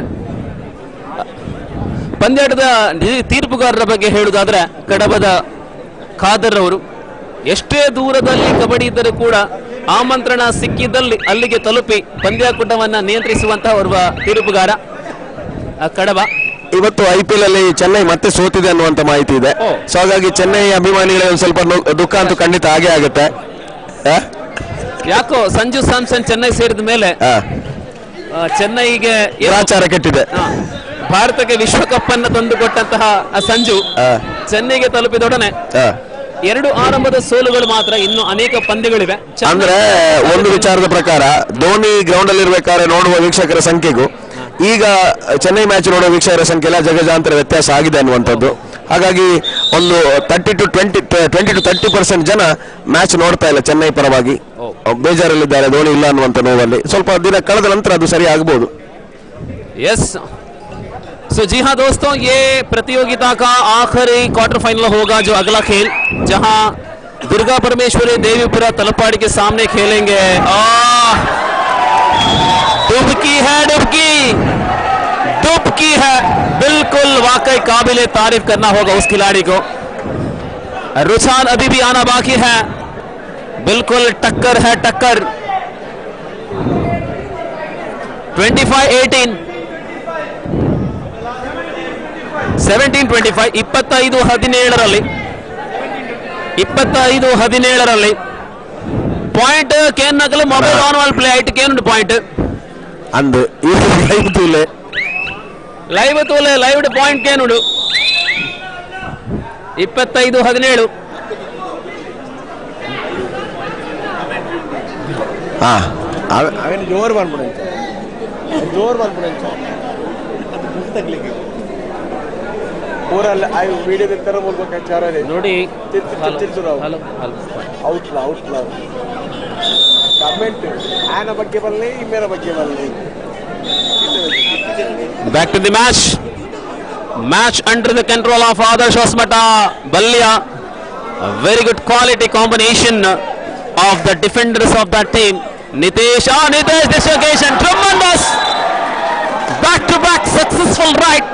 S3: ಪಂದ್ಯಾಟದ ತೀರ್ಪುಗಾರರ ಬಗ್ಗೆ ಹೇಳುವುದಾದ್ರೆ ಕಡಬದ ಖಾದರ್ ಅವರು ಎಷ್ಟೇ ದೂರದಲ್ಲಿ ಕಬಡ್ಡಿ ಇದ್ದರೂ ಕೂಡ ಆಮಂತ್ರಣ ಸಿಕ್ಕಿದ್ದಲ್ಲಿ ಅಲ್ಲಿಗೆ ತಲುಪಿ ಪಂದ್ಯಾಕೂಟವನ್ನ ನಿಯಂತ್ರಿಸುವಂತಹ ಓರ್ವ ತೀರ್ಪುಗಾರ ಕಡಬ.
S2: ಇವತ್ತು IPL ಅಲ್ಲಿ ಚೆನ್ನೈ ಮತ್ತೆ ಸೋತಿದೆ ಅನ್ನುವಂತ ಮಾಹಿತಿ ಇದೆ. ಸೊ ಹಾಗಾಗಿ ಚೆನ್ನೈ ಅಭಿಮಾನಿಗಳಿಗೆ ಒಂದು ಸ್ವಲ್ಪ ದುಃಖ ಅಂತೂ ಖಂಡಿತ ಹಾಗೆ ಆಗುತ್ತೆ.
S3: ಯಾಕೋ ಸಂಜು ಸ್ಯಾಮ್ಸನ್ ಚೆನ್ನೈ ಸೇರಿದ ಮೇಲೆ ಚೆನ್ನೈಗೆ
S2: ಆಚಾರ ಕೆಟ್ಟಿದೆ.
S3: ಭಾರತಕ್ಕೆ ವಿಶ್ವಕಪ್ ಅನ್ನು ತಂದುಕೊಟ್ಟಂತಹ ಸಂಜು ಚೆನ್ನೈಗೆ ತಲುಪಿದೊಡನೆ 2 ಆರಂಭದ ಸೋಲುಗಳು ಮಾತ್ರ, ಇನ್ನು ಅನೇಕ ಪಂದ್ಯಗಳಿವೆ.
S2: ಅಂದ್ರೆ ಒಂದು ವಿಚಾರದ ಪ್ರಕಾರ ಧೋನಿ ಗ್ರೌಂಡ್ ಅಲ್ಲಿ ಇರ್ಬೇಕಾದ್ರೆ ನೋಡುವ ವೀಕ್ಷಕರ ಸಂಖ್ಯೆಗೂ ಈಗ ಚೆನ್ನೈ ಮ್ಯಾಚ್ ನೋಡುವ ವೀಕ್ಷಕರ ಸಂಖ್ಯೆ ಎಲ್ಲ ಜಗಜಾಂತರ ವ್ಯತ್ಯಾಸ ಆಗಿದೆ ಅನ್ನುವಂಥದ್ದು. ಹಾಗಾಗಿ ಒಂದು 20-30% ಜನ ಮ್ಯಾಚ್ ನೋಡ್ತಾ ಇಲ್ಲ ಚೆನ್ನೈ ಪರವಾಗಿ. ಬೇಜಾರಲ್ಲಿದ್ದಾರೆ ಧೋನಿ ಇಲ್ಲ ಅನ್ನುವಂಥ ನೋವಲ್ಲಿ. ಸ್ವಲ್ಪ ದಿನ ಕಳೆದ ನಂತರ ಅದು ಸರಿ ಆಗಬಹುದು.
S3: यस सो जी हाँ दोस्तों, ये प्रतियोगिता का आखिरी क्वार्टर फाइनल होगा, जो अगला खेल जहां दुर्गा परमेश्वरी देवीपुरा तलपाड़ी के सामने खेलेंगे. डुबकी है, डुबकी है, बिल्कुल वाकई काबिले तारीफ करना होगा उस खिलाड़ी को. रुझान अभी भी आना बाकी है. बिल्कुल टक्कर है, टक्कर. 25-18 17-25 25-17 ಪಾಯಿಂಟ್ ಕೇನ್ ನಗಲು ಮೊಬೈಲ್ ಆನ್ ವಾಲ್ ಪ್ಲೇ ಐಟ್ ಕೇನ್ ಪಾಯಿಂಟ್
S2: ಅಂದು
S3: ಲೈವ್ ತೂಲೆ ಲೈವ್ ಪಾಯಿಂಟ್ ಕೇನುಡು 25-17.
S2: ಅವನು ಜೋರು ಮಾಡ್ಬಿಡ ಊರಲ್ಲಿ ವಿಡಿಯೋ ತರ
S3: ನೋಡಿ
S2: ಕಮೆಂಟ್ ಆನ ಬಗ್ಗೆ ಬರಲಿ ಮೇರ ಬಗ್ಗೆ ಬರಲಿ.
S3: Back to the match under the control of Adarsh Hosmata Ballia. A very good quality combination of the defenders of that team. Nitesh, this occasion tremendous back to back successful right.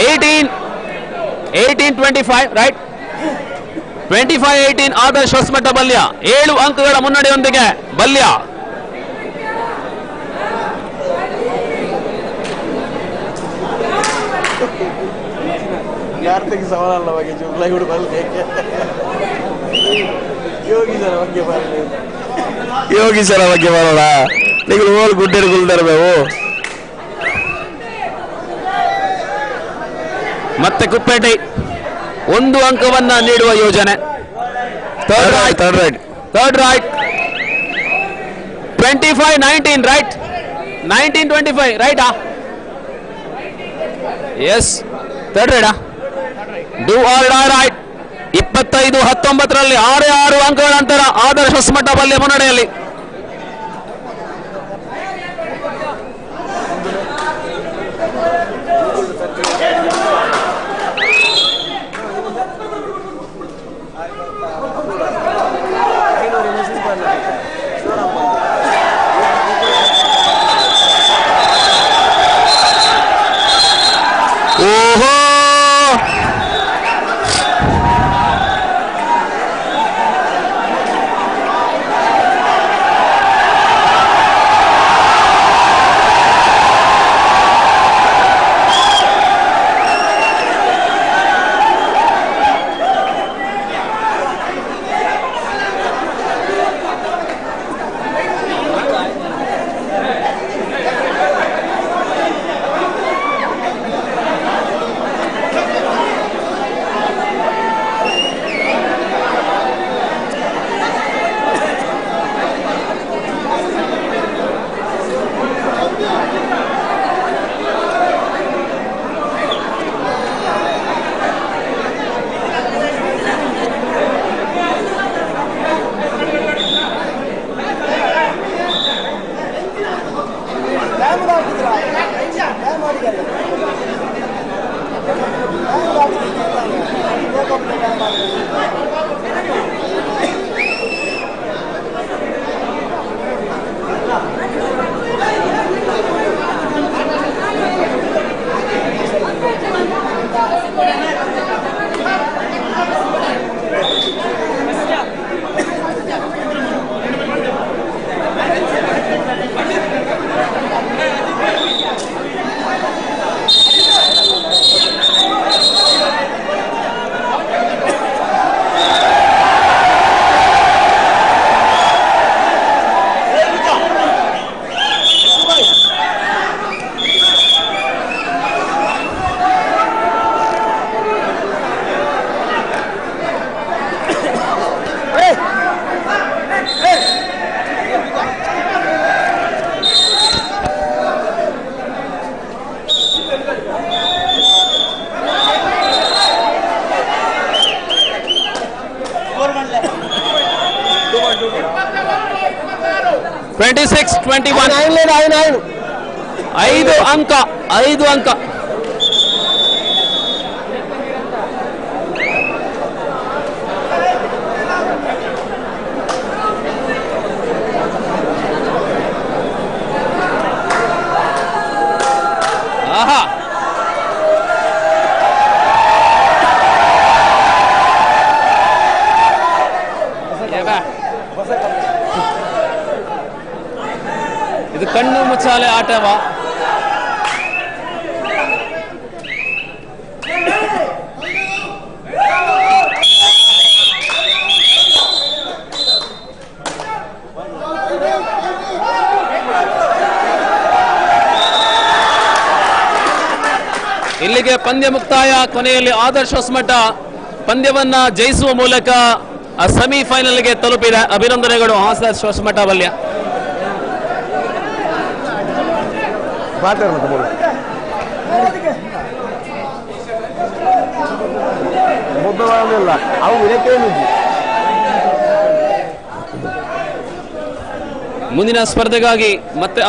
S3: 18-25 right, 25-18 Adarsh Hosmata Ballia 7 ಅಂಕಗಳ ಮುನ್ನಡೆಯೊಂದಿಗೆ ಬಲ್ಯ.
S2: ಕಾರ್ತಿಕ್ ಸವಾಲಲ್ಲ ಬಗ್ಗೆ live ಬರಲಿ, ಯೋಗಿ ಸರ ಬಗ್ಗೆ ಬರೋಣ. ನೀವು ಓಲ್ ಗುಡ್ಡೆರು ಗುಲ್ದರ್ಬೇವು
S3: ಮತ್ತೆ ಕುಪ್ಪೇಟೆ 1 ಅಂಕವನ್ನ ನೀಡುವ ಯೋಜನೆ. Third right 25-19 right, 19-25 ರೈಟಾ? ಎಸ್ ಥರ್ಡ್ ರೈಟಾ? Do or dye right. 25-19 6 ಅಂಕಗಳ ನಂತರ ಆದರ್ಶ ಹೊಸಮಠ ಬಲ್ಯ ಮುನ್ನಡೆಯಲ್ಲಿ. ಓಹೋ, 26-21. 5 ಅಂಕ. ಆಹಾ, ಇದು ಕಣ್ಣು ಮುಚ್ಚಾಲೆ ಆಟವ. ಇಲ್ಲಿಗೆ ಪಂದ್ಯ ಮುಕ್ತಾಯ. ಕೊನೆಯಲ್ಲಿ ಆದರ್ಶ ಹೊಸಮಠ ಪಂದ್ಯವನ್ನ ಜಯಿಸುವ ಮೂಲಕ ಸೆಮಿಫೈನಲ್ಗೆ ತಲುಪಿದೆ. ಅಭಿನಂದನೆಗಳು ಆದರ್ಶ ಹೊಸಮಠ ವಲ್ಯ. ಮುಂದಿನ ಸ್ಪರ್ಧೆಗಾಗಿ ಮತ್ತೆ